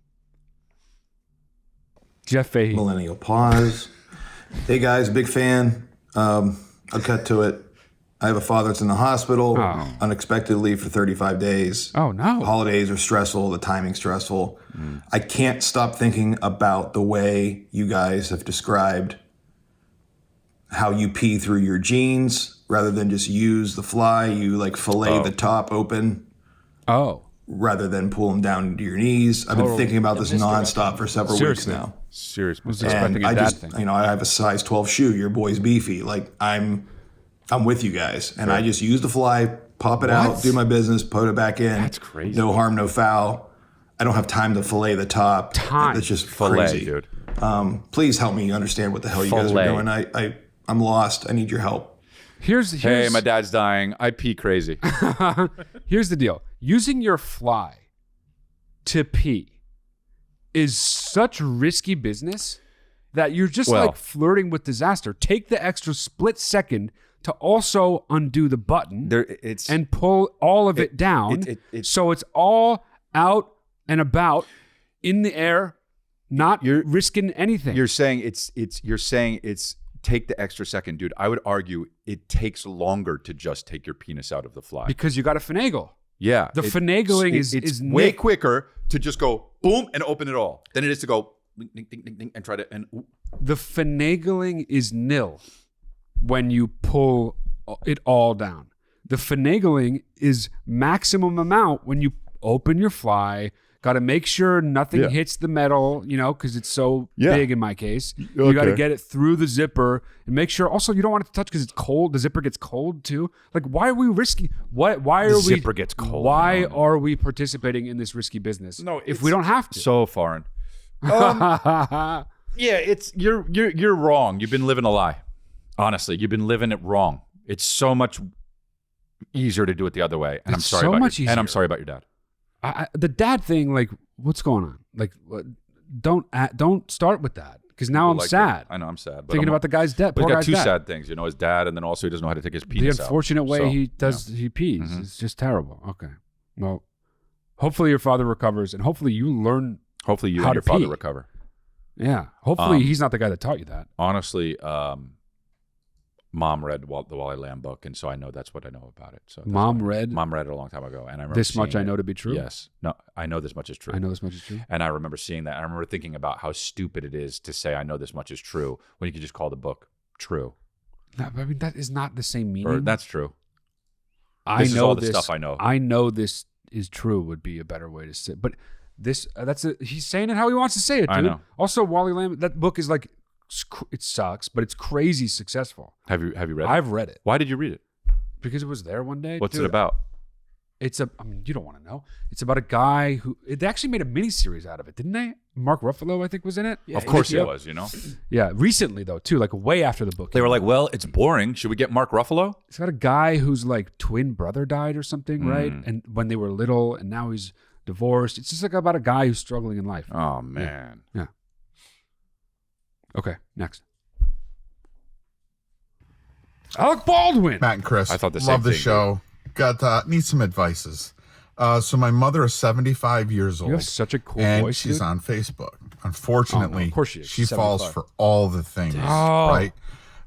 Jeff Fahey. Millennial Pause. Hey guys, big fan. I'll cut to it. I have a father that's in the hospital, unexpected leave for 35 days. Oh, no. Holidays are stressful, the timing's stressful. I can't stop thinking about the way you guys have described how you pee through your jeans rather than just use the fly. You like fillet the top open. Rather than pull them down to your knees. I've been thinking about this nonstop for several weeks now. Seriously. Was expecting a dad thing. You know, I have a size 12 shoe. Your boy's beefy. Like I'm with you guys, and I just use the fly, pop it out, do my business, put it back in. That's crazy. No harm, no foul. I don't have time to fillet the top. That's just crazy, dude. Please help me understand what the hell you guys are doing. I'm lost. I need your help. Hey, my dad's dying. I pee crazy. Here's the deal. Using your fly to pee is such risky business that you're just like flirting with disaster. Take the extra split second to also undo the button and pull all of it down so it's all out and about in the air, not risking anything. You're saying it's take the extra second, dude. I would argue it takes longer to just take your penis out of the fly. Because you got to finagle. Yeah. The finagling is way quicker to just go boom and open it all than it is to go ding, ding, ding, ding, and try to The finagling is nil when you pull it all down. The finagling is maximum amount when you open your fly. Got to make sure nothing hits the metal, you know, because it's so big in my case. You got to get it through the zipper and make sure. Also, you don't want it to touch because it's cold. The zipper gets cold too. Like, why are we risky? Why are the zipper gets cold. Why are we participating in this risky business? No, if we don't have to. So foreign. Yeah, it's you're wrong. You've been living a lie. Honestly, you've been living it wrong. It's so much easier to do it the other way. And I'm sorry about your dad. The dad thing, like, what's going on? Like, don't start with that because now I'm sad. I know I'm sad. But Thinking about the guy's death. But he's got two sad things, you know, his dad, and then also he doesn't know how to take his penis out. The unfortunate way he pees. Mm-hmm. It's just terrible. Okay. Well, hopefully your father recovers, and hopefully you learn. Hopefully you and your father recover. Yeah. Hopefully he's not the guy that taught you that. Honestly, Mom read the Wally Lamb book, and so I know that's what I know about it. So Mom read it a long time ago, and I remember this much I know to be true. Yes, no, I know this much is true. I know this much is true, and I remember seeing that. I remember thinking about how stupid it is to say I know this much is true when you could just call the book true. No, I mean that is not the same meaning. Or, that's true. This is all the stuff I know. I know this is true would be a better way to say, but this he's saying it how he wants to say it, dude. I know. Also, Wally Lamb, that book is like. It sucks, but it's crazy successful. Have you read it? I've read it. Why did you read it? Because it was there one day. What's it about? I mean, you don't want to know. It's about a guy who, they actually made a miniseries out of it, didn't they? Mark Ruffalo, I think, was in it. Yeah, of course he was, you know? Yeah, recently, though, too, like way after the book. They were like, well, it's boring. Should we get Mark Ruffalo? It's got a guy whose like twin brother died or something, right? And when they were little, and now he's divorced. It's just like about a guy who's struggling in life. Oh, man. Yeah. Okay, next. Alec Baldwin. Matt and Chris. I thought the same love the thing, show. Need some advices. So my mother is 75 years old. You have such a cool and voice. She's dude. on Facebook. Unfortunately, of course she is. She She's falls 75. for all the things, right?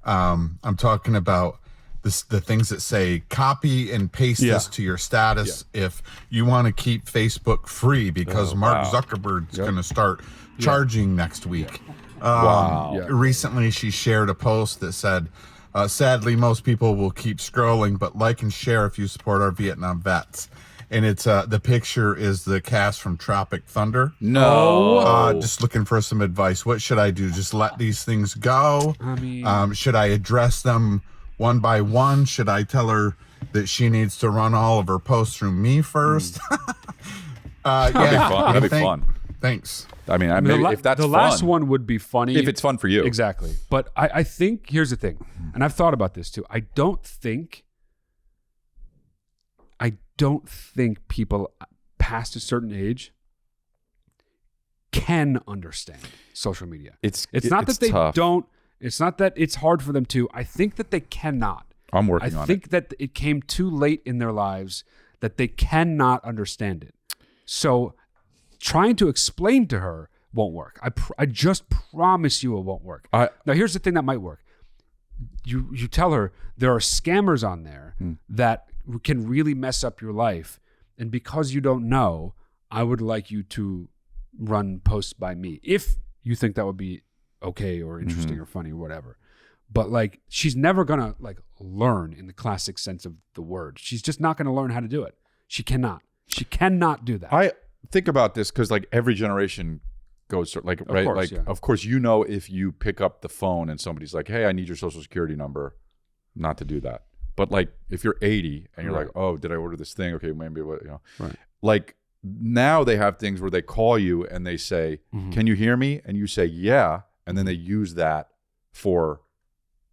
I'm talking about the things that say copy and paste this to your status if you want to keep Facebook free because Mark Zuckerberg's going to start charging next week. Recently, she shared a post that said, sadly, most people will keep scrolling, but like and share if you support our Vietnam vets. And it's the picture is the cast from Tropic Thunder. No. Just looking for some advice. What should I do? Just let these things go? I mean, should I address them one by one? Should I tell her that she needs to run all of her posts through me first? That'd be fun. Thanks. I mean, maybe if that's the fun, last one would be funny if it's fun for you. Exactly. But I think here's the thing, and I've thought about this too. I don't think people past a certain age can understand social media. It's not that they tough. don't. It's not that it's hard for them to. I think that they cannot. I'm working on it. I think that it came too late in their lives that they cannot understand it. So trying to explain to her won't work. I just promise you it won't work. Now here's the thing that might work. You tell her there are scammers on there that can really mess up your life, and because you don't know, I would like you to run posts by me if you think that would be okay or interesting or funny or whatever. But like, she's never gonna like learn in the classic sense of the word. She's just not gonna learn how to do it. She cannot do that. I think about this because like every generation goes like, right? Course, like, of course, you know, if you pick up the phone and somebody's like, hey, I need your social security number, not to do that. But like, if you're 80 and you're like, oh, did I order this thing? Okay, maybe what, you know, like now they have things where they call you and they say, can you hear me? And you say, yeah. And then they use that for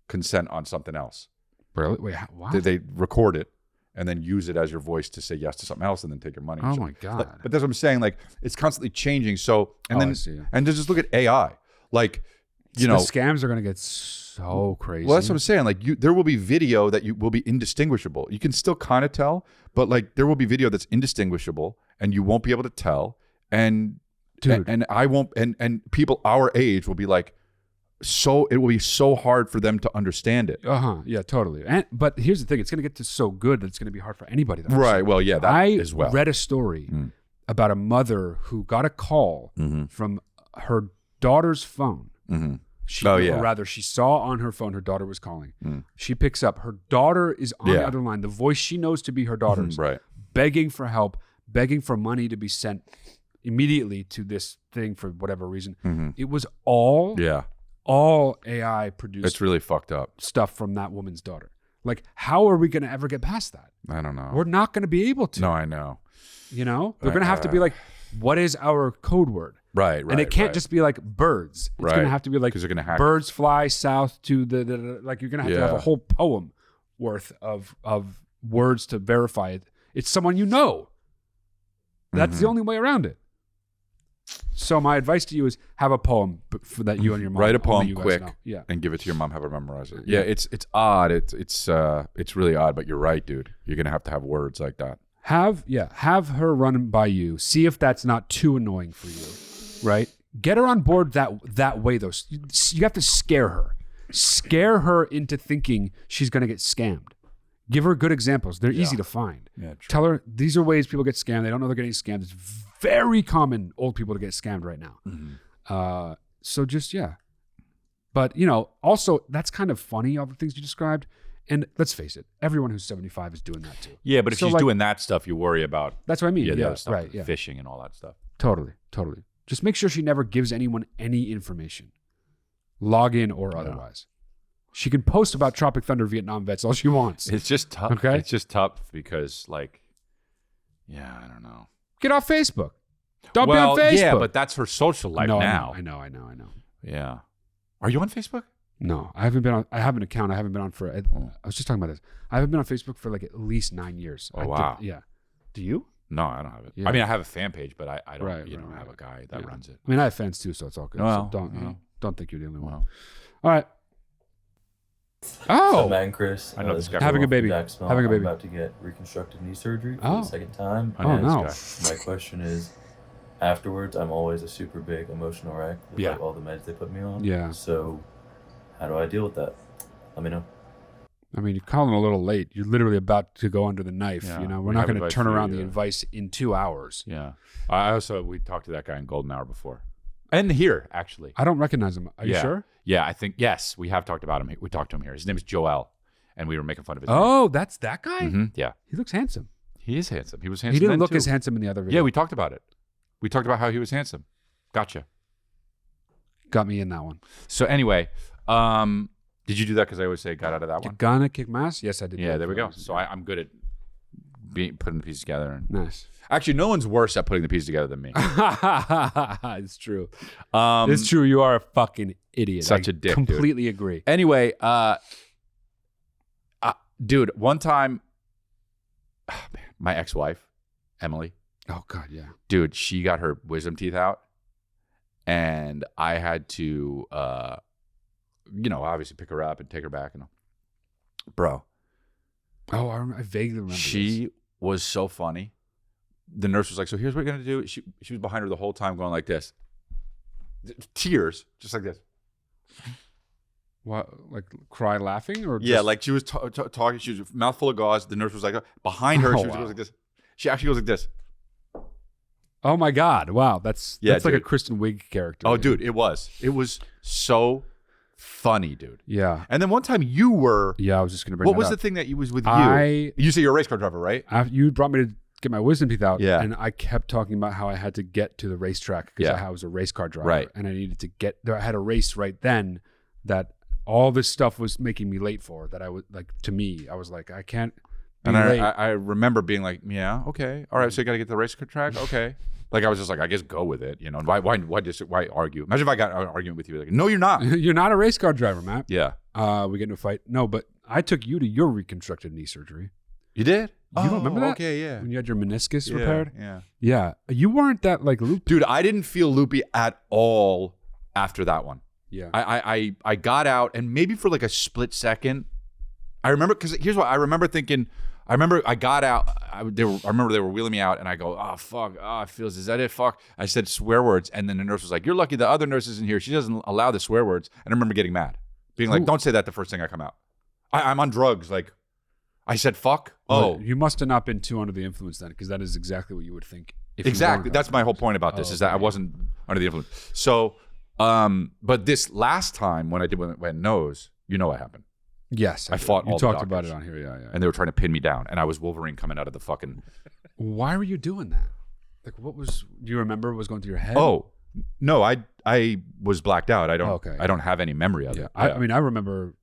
consent on something else. Really? Wait, what? They record it and then use it as your voice to say yes to something else and then take your money. Oh my God. But that's what I'm saying. Like, it's constantly changing. So, and I see. and to just look at AI, like, you know, the scams are going to get so crazy. Well, that's what I'm saying. Like, there will be video that you will be indistinguishable. You can still kind of tell, but like, there will be video that's indistinguishable and you won't be able to tell. And dude, and I won't, and people our age will be like, so it will be so hard for them to understand it. Yeah, totally. But here's the thing: it's going to get to so good that it's going to be hard for anybody. Right. Well, yeah, that as well. I read a story about a mother who got a call from her daughter's phone. Or rather, she saw on her phone her daughter was calling. She picks up. Her daughter is on the other line. The voice she knows to be her daughter's, begging for help, begging for money to be sent immediately to this thing for whatever reason. It was all AI produced. It's really fucked up stuff from that woman's daughter. Like, how are we going to ever get past that? I don't know. We're not going to be able to. No, I know. You know, they're going to have to be like, what is our code word? Right. And it can't just be like birds. It's going to have to be like, they're gonna hack. Birds fly south to the like, you're going to have a whole poem worth of words to verify it. It's someone you know. That's the only way around it. So my advice to you is have a poem for that you and your mom. Write a poem quick, yeah, and give it to your mom. Have her memorize it. Yeah, it's odd. It's really odd. But you're right, dude. You're gonna have to have words like that. Have her run by you. See if that's not too annoying for you, right? Get her on board that way though. You have to scare her into thinking she's gonna get scammed. Give her good examples. They're easy to find. Yeah, true. Tell her these are ways people get scammed. They don't know they're getting scammed. It's very common old people to get scammed right now. So just, But, you know, also that's kind of funny, all the things you described. And let's face it, everyone who's 75 is doing that too. Yeah, but if she's doing that stuff, you worry about. That's what I mean. Yeah, the yeah other stuff, right. Yeah. Fishing and all that stuff. Totally. Just make sure she never gives anyone any information, login or otherwise. She can post about Tropic Thunder Vietnam vets all she wants. It's just tough. Okay? It's just tough because, like, Yeah, I don't know. Get off Facebook. Don't be on Facebook. Yeah, but that's her social life now. I know. Yeah. Are you on Facebook? No, I haven't been on. I have an account. I haven't been on for. I was just talking about this. I haven't been on Facebook for like at least 9 years. Oh, wow. Yeah. Do you? No, I don't have it. Yeah. I mean, I have a fan page, but I don't. Right, have a guy that runs it. I mean, I have fans too, so it's all good. Well, so don't think you're the only one. All right. So Matt and Chris, I know this guy. Having a baby. Jacksonville. Having a baby. I'm about to get reconstructive knee surgery for the second time. Oh no. My question is, afterwards, I'm always a super big emotional wreck with like all the meds they put me on. Yeah. So, how do I deal with that? Let me know. I mean, you're calling a little late. You're literally about to go under the knife. Yeah, you know, we we're not have going to advice turn for around you, the advice in 2 hours. Yeah. We talked to that guy in Golden Hour before. And here, actually. I don't recognize him. Are you sure? Yeah, I think, yes, we have talked about him. We talked to him here. His name is Joel, and we were making fun of his name. Oh, that's that guy? Mm-hmm. Yeah. He looks handsome. He is handsome. He was handsome. He didn't then, look too. as handsome in the other video. Yeah, we talked about it. We talked about how he was handsome. Gotcha. Got me in that one. So anyway, did you do that? Because I always say got out of that one. Gonna kick my ass? Yes, I did. Yeah, there we go. So I'm good at putting the pieces together. And nice. Actually, no one's worse at putting the pieces together than me. It's true. It's true. You are a fucking idiot. Such a dick. Completely agree. Anyway, dude, one time, my ex-wife, Emily. Oh God, yeah. Dude, she got her wisdom teeth out, and I had to, obviously pick her up and take her back. And bro. Oh, I vaguely remember. She was so funny. The nurse was like, "So here's what you're gonna do." She was behind her the whole time, going like this, tears, just like this. What, like cry laughing or? Yeah, like she was talking. She was mouthful of gauze. The nurse was like behind her. She goes like this. She actually goes like this. Oh my God! Wow, that's like a Kristen Wiig character. Oh, dude, it was so funny, dude. Yeah. And then one time you were. Yeah, I was just gonna bring. What that was up. the thing that was with you? You say you're a race car driver, right? You brought me to get my wisdom teeth out. Yeah. And I kept talking about how I had to get to the racetrack because I was a race car driver. Right. And I needed to get there. I had a race right then that all this stuff was making me late for. That I was like, to me, I was like, I can't. Be late. I remember being like, yeah, okay, all right, so you got to get to the race car track, okay. Like I was just like, I guess go with it, you know. Why argue? Imagine if I got an argument with you, like, no, you're not. You're not a race car driver, Matt. Yeah. We get into a fight. No, but I took you to your reconstructed knee surgery. You did? You don't remember that? Okay, yeah. When you had your meniscus repaired? Yeah. Yeah. You weren't that like loopy. Dude, I didn't feel loopy at all after that one. Yeah. I got out, and maybe for like a split second, I remember, because here's what I remember thinking. I remember I got out. I remember they were wheeling me out, and I go, "Oh fuck! Oh, it feels. Is that it? Fuck!" I said swear words, and then the nurse was like, "You're lucky the other nurse isn't here. She doesn't allow the swear words." And I remember getting mad, being like, "Don't say that the first thing I come out. I'm on drugs." Like, I said, "Fuck." Well, you must have not been too under the influence then, because that is exactly what you would think. Exactly. That's my whole point about this, is that I wasn't under the influence. So, but this last time when I did when nose, you know what happened. Yes, I fought all the talked doctors. about it on here, yeah. And they were trying to pin me down, and I was Wolverine coming out of the fucking. Why were you doing that? Like, what was? Do you remember what was going through your head? Oh, no, I was blacked out. I don't. Okay. I don't have any memory of it. I mean, I remember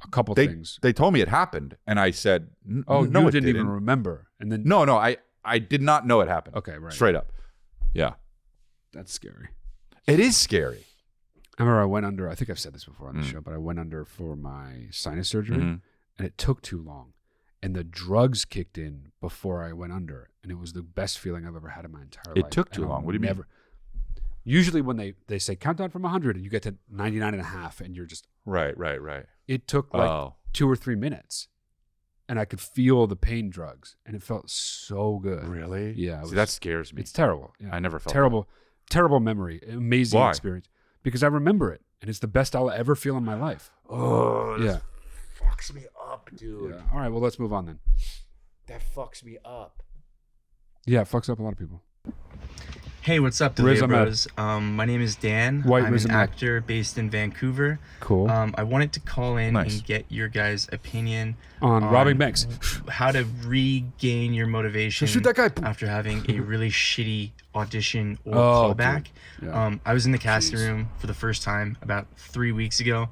a couple things. They told me it happened, and I said, "Oh, no, you it didn't even remember." And then no, I did not know it happened. Okay, right. Straight up, yeah. That's scary. It is scary. I remember I went under. I think I've said this before on the show, but I went under for my sinus surgery. And it took too long. And the drugs kicked in before I went under. And it was the best feeling I've ever had in my entire life. It took too long. What do you mean? Usually when they say countdown from 100 and you get to 99 and a half and you're just... Right. It took like 2 or 3 minutes. And I could feel the pain drugs. And it felt so good. Really? Yeah. See, that scares me. It's terrible. Yeah. I never felt Terrible memory. Amazing experience. Because I remember it. And it's the best I'll ever feel in my life. Oh, yeah. Fucks me up, dude. Yeah. All right, well, let's move on then. That fucks me up. Yeah, it fucks up a lot of people. Hey, what's up, Delia Bros? My name is Dan. I'm an actor based in Vancouver. Cool. I wanted to call in and get your guys' opinion on robbing banks. How to regain your motivation shoot that guy after having a really shitty audition or callback. Yeah. I was in the casting room for the first time about 3 weeks ago,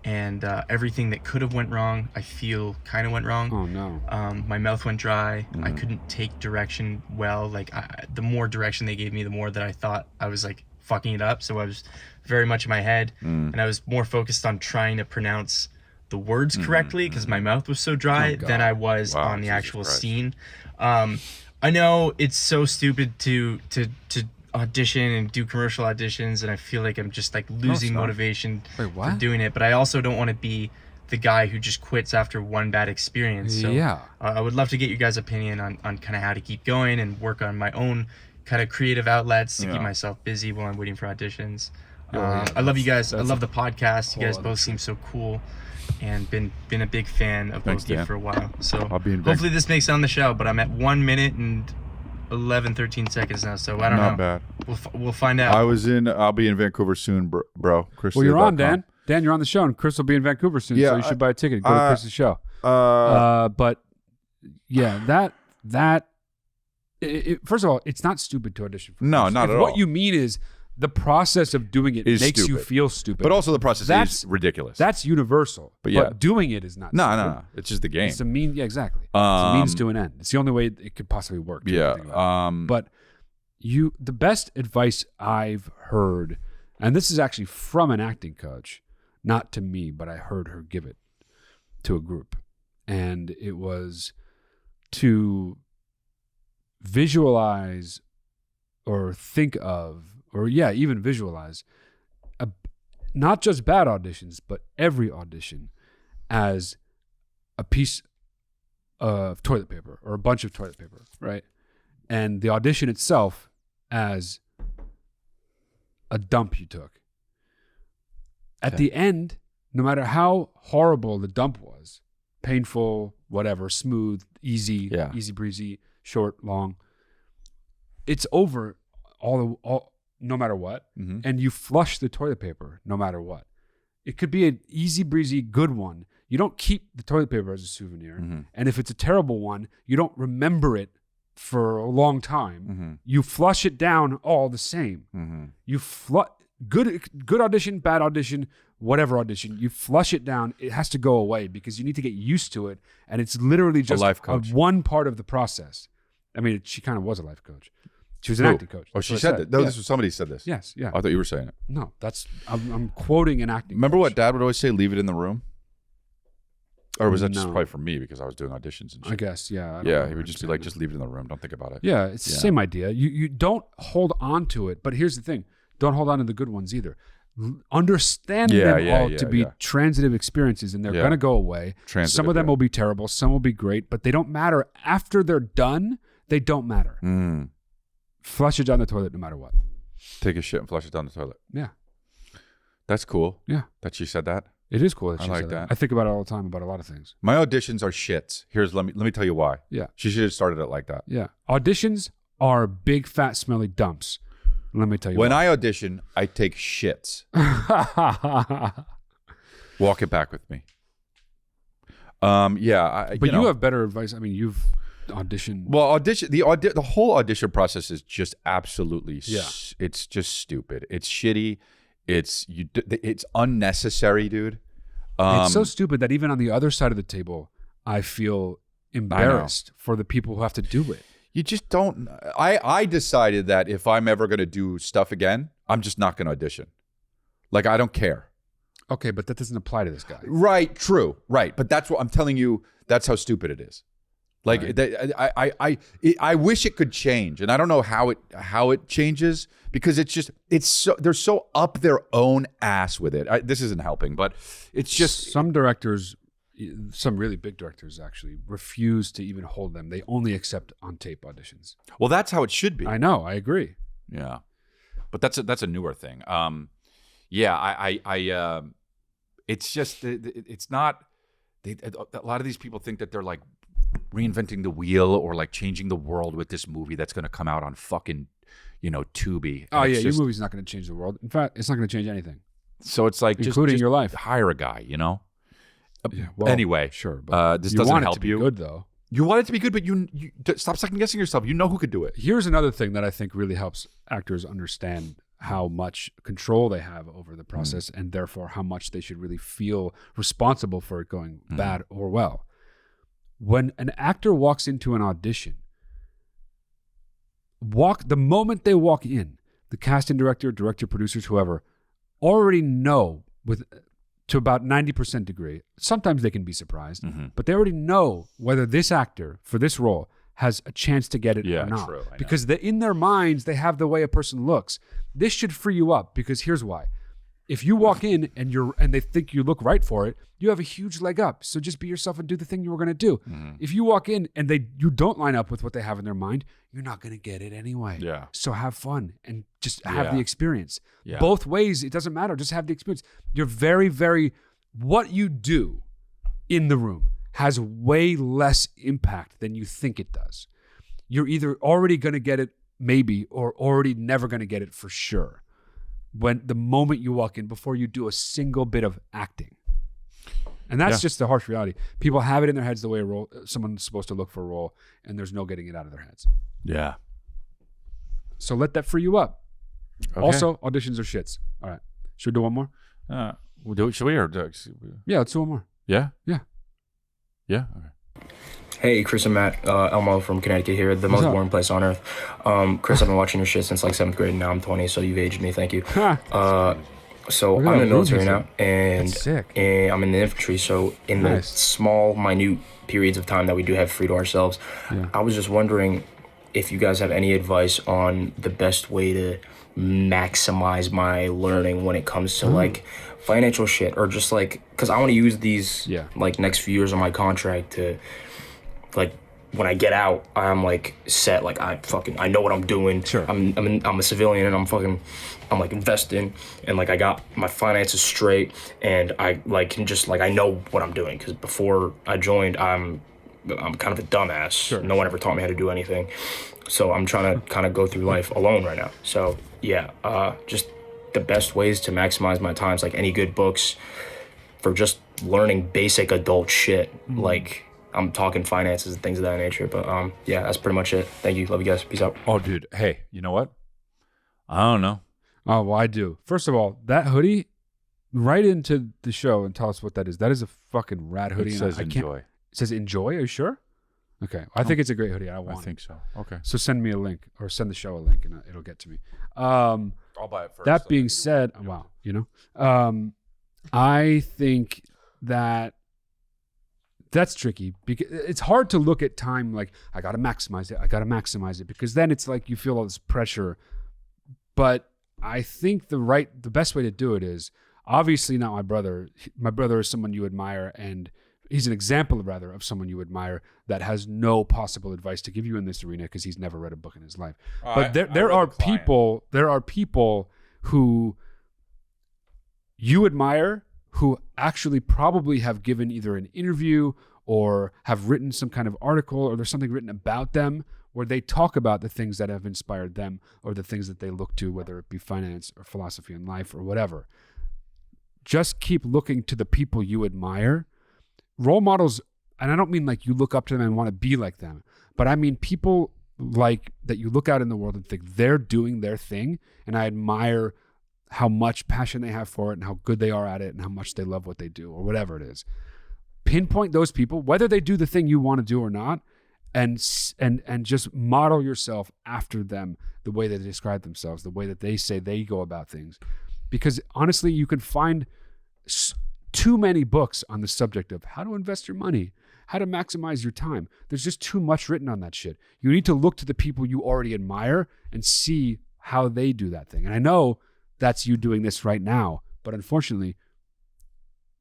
and everything that could have went wrong, I feel kind of went wrong. Oh no. My mouth went dry. I couldn't take direction well. Like the more direction they gave me, the more that I thought I was like fucking it up. So I was very much in my head, and I was more focused on trying to pronounce the words correctly because my mouth was so dry than I was on the actual scene. I know it's so stupid to audition and do commercial auditions, and I feel like I'm just like losing motivation for doing it, but I also don't want to be the guy who just quits after one bad experience. So I would love to get your guys' opinion on kind of how to keep going and work on my own kind of creative outlets to keep myself busy while I'm waiting for auditions. I love you guys. I love the podcast. You guys both seem so cool, and been a big fan of both of you for a while. So hopefully this makes it on the show, but I'm at 1 minute and 13 seconds now, so I don't know. Not bad. We'll find out. I'll be in Vancouver soon, bro. Chris, well, you're on, Dan. Dan, you're on the show, and Chris will be in Vancouver soon, so you should buy a ticket. Go to Chris's show. But yeah, first of all, it's not stupid to audition for No, Chris. not at all. What you mean is the process of doing it makes you feel stupid. But also the process is ridiculous. That's universal. But doing it is not stupid. No. It's just the game. It's a mean, exactly. It's a means to an end. It's the only way it could possibly work. But the best advice I've heard, and this is actually from an acting coach, not to me, but I heard her give it to a group. And it was to visualize or think of, or even visualize not just bad auditions, but every audition as a piece of toilet paper or a bunch of toilet paper, right? And the audition itself as a dump you took. At the end, no matter how horrible the dump was, painful, whatever, smooth, easy, easy breezy, short, long, it's over all no matter what, and you flush the toilet paper no matter what. It could be an easy breezy good one. You don't keep the toilet paper as a souvenir, and if it's a terrible one, you don't remember it for a long time. You flush it down all the same. You good audition, bad audition, whatever audition, you flush it down. It has to go away because you need to get used to it, and it's literally just one part of the process. I mean, she kind of was a life coach. She was an acting coach. Oh, she said that. No, this was somebody said this. Yes, yeah. I thought you were saying it. No, I'm quoting an acting. Remember what Dad would always say? Leave it in the room. Or was that just probably for me because I was doing auditions and shit? I guess, yeah. He would just be like, just leave it in the room. Don't think about it. Yeah, it's the same idea. You don't hold on to it, but here's the thing: don't hold on to the good ones either. Understand them all to be transitive experiences, and they're going to go away. Some of them will be terrible, some will be great, but they don't matter. After they're done, they don't matter. Flush it down the toilet no matter what. Take a shit and flush it down the toilet. Yeah. That's cool. Yeah. That she said that. It is cool that she I like said that. I think about it all the time about a lot of things. My auditions are shits. Let me tell you why. Yeah. She should have started it like that. Yeah. Auditions are big, fat, smelly dumps. Let me tell you When I audition, I take shits. Walk it back with me. But you have better advice. I mean, you've auditioned. Well, the whole audition process is just absolutely it's just stupid. It's shitty. It's unnecessary, dude. It's so stupid that even on the other side of the table, I feel embarrassed for the people who have to do it. You just don't. I decided that if I'm ever going to do stuff again, I'm just not going to audition. Like, I don't care. Okay, but that doesn't apply to this guy. Right, true, right. But that's what I'm telling you. That's how stupid it is. Like, right. I wish it could change, and I don't know how it changes because they're so up their own ass with it. This isn't helping, but it's just some directors, some really big directors actually refuse to even hold them. They only accept on tape auditions. Well, that's how it should be. I know, I agree. Yeah, but that's a newer thing. It's just it's not. A lot of these people think that they're like reinventing the wheel or like changing the world with this movie that's going to come out on fucking, Tubi. Oh yeah, your movie's not going to change the world. In fact, it's not going to change anything. So it's like including your life. Hire a guy, Yeah, well, anyway, sure. But this doesn't help you. Good though. You want it to be good, but you stop second guessing yourself. You know who could do it. Here's another thing that I think really helps actors understand how much control they have over the process and therefore how much they should really feel responsible for it going bad or well. When an actor walks into an audition, the moment they walk in, the casting director, producers, whoever, already know to about 90% degree. Sometimes they can be surprised, but they already know whether this actor for this role has a chance to get it or not. True, because in their minds, they have the way a person looks. This should free you up because here's why. If you walk in and they think you look right for it, you have a huge leg up. So just be yourself and do the thing you were going to do. If you walk in and you don't line up with what they have in their mind, you're not going to get it anyway. Yeah. So have fun and just have the experience. Yeah. Both ways, it doesn't matter. Just have the experience. You're very, very, what you do in the room has way less impact than you think it does. You're either already going to get it maybe or already never going to get it for sure. When the moment you walk in, before you do a single bit of acting. And that's just the harsh reality. People have it in their heads the way someone's supposed to look for a role, and there's no getting it out of their heads. Yeah. So let that free you up. Okay. Also, auditions are shits. All right. Should we do one more? We'll do it. Should we? Yeah, let's do one more. Yeah? Yeah. Yeah? Okay. Hey, Chris and Matt, Elmo from Connecticut here, the most boring place on earth. Chris, I've been watching your shit since like 7th grade, and now I'm 20, so you've aged me, thank you. So I'm in the military now, and I'm in the infantry, so in the small, minute periods of time that we do have free to ourselves, I was just wondering if you guys have any advice on the best way to maximize my learning when it comes to like financial shit, or just like, because I want to use these like next few years on my contract to like, when I get out, I'm like set, like I know what I'm doing. Sure. I'm a civilian and I'm like investing, and like I got my finances straight, and I like can just like I know what I'm doing, because before I joined, I'm kind of a dumbass. Sure. No one ever taught me how to do anything, so I'm trying to kind of go through life alone right now. So yeah, just the best ways to maximize my times, like any good books for just learning basic adult shit, like. I'm talking finances and things of that nature, but yeah, that's pretty much it. Thank you. Love you guys. Peace out. Oh, dude. Hey, you know what? I don't know. Oh, well, I do. First of all, that hoodie, write into the show and tell us what that is. That is a fucking rad hoodie. It says enjoy. It says enjoy? Are you sure? Okay. I think it's a great hoodie. I think so. Okay. So send me a link, or send the show a link, and it'll get to me. I'll buy it first. That being said, wow, I think that that's tricky, because it's hard to look at time like, I got to maximize it, because then it's like you feel all this pressure. But I think the best way to do it is obviously not my brother. My brother is someone you admire, and he's an example, rather, of someone you admire that has no possible advice to give you in this arena because he's never read a book in his life. But there are people who you admire, who actually probably have given either an interview or have written some kind of article, or there's something written about them where they talk about the things that have inspired them, or the things that they look to, whether it be finance or philosophy in life or whatever. Just keep looking to the people you admire. Role models, and I don't mean like you look up to them and want to be like them, but I mean people like that you look out in the world and think they're doing their thing, and I admire how much passion they have for it and how good they are at it and how much they love what they do, or whatever it is. Pinpoint those people, whether they do the thing you want to do or not, and just model yourself after them, the way they describe themselves, the way that they say they go about things. Because honestly, you can find too many books on the subject of how to invest your money, how to maximize your time. There's just too much written on that shit. You need to look to the people you already admire and see how they do that thing. And I know that's you doing this right now, but unfortunately,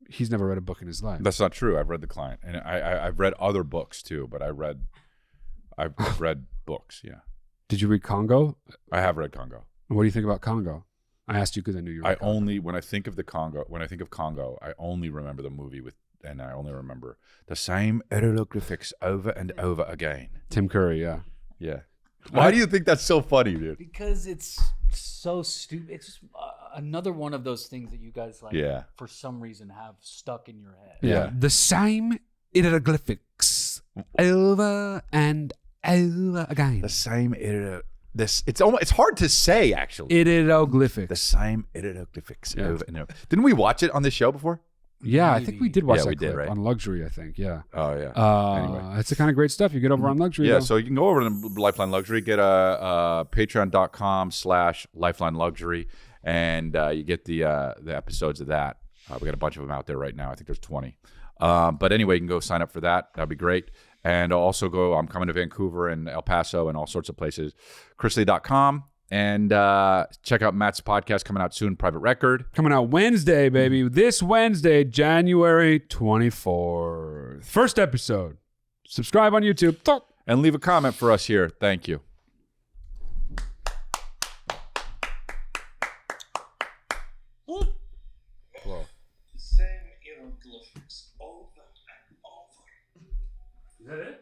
he's never read a book in his life. That's not true. I've read The Client, and I've read other books too, but I've read books. Yeah. Did you read Congo? I have read Congo. What do you think about Congo? I asked you because I knew you. When I think of Congo, I only remember the movie and I only remember the same hieroglyphics over and over again. Tim Curry, yeah. Yeah. Why do you think that's so funny, dude? Because it's so stupid. It's just another one of those things that you guys like, for some reason, have stuck in your head. Yeah. The same hieroglyphics over and over again. The same it's hard to say actually. Hieroglyphics. The same hieroglyphics. Yeah. Didn't we watch it on this show before? Yeah, I think we did watch that we clip did, right? on Luxury, I think. Yeah. Oh, yeah. Anyway. It's the kind of great stuff you get over on Luxury. Yeah, though. so you can go over to Lifeline Luxury, get a patreon.com/Lifeline Luxury, and you get the episodes of that. We got a bunch of them out there right now. I think there's 20. But anyway, you can go sign up for that. That'd be great. And also I'm coming to Vancouver and El Paso and all sorts of places. chrisley.com. And check out Matt's podcast coming out soon, Private Record. Coming out Wednesday, baby. This Wednesday, January 24th. First episode. Subscribe on YouTube. And leave a comment for us here. Thank you. The same hieroglyphics over and over. Is that it?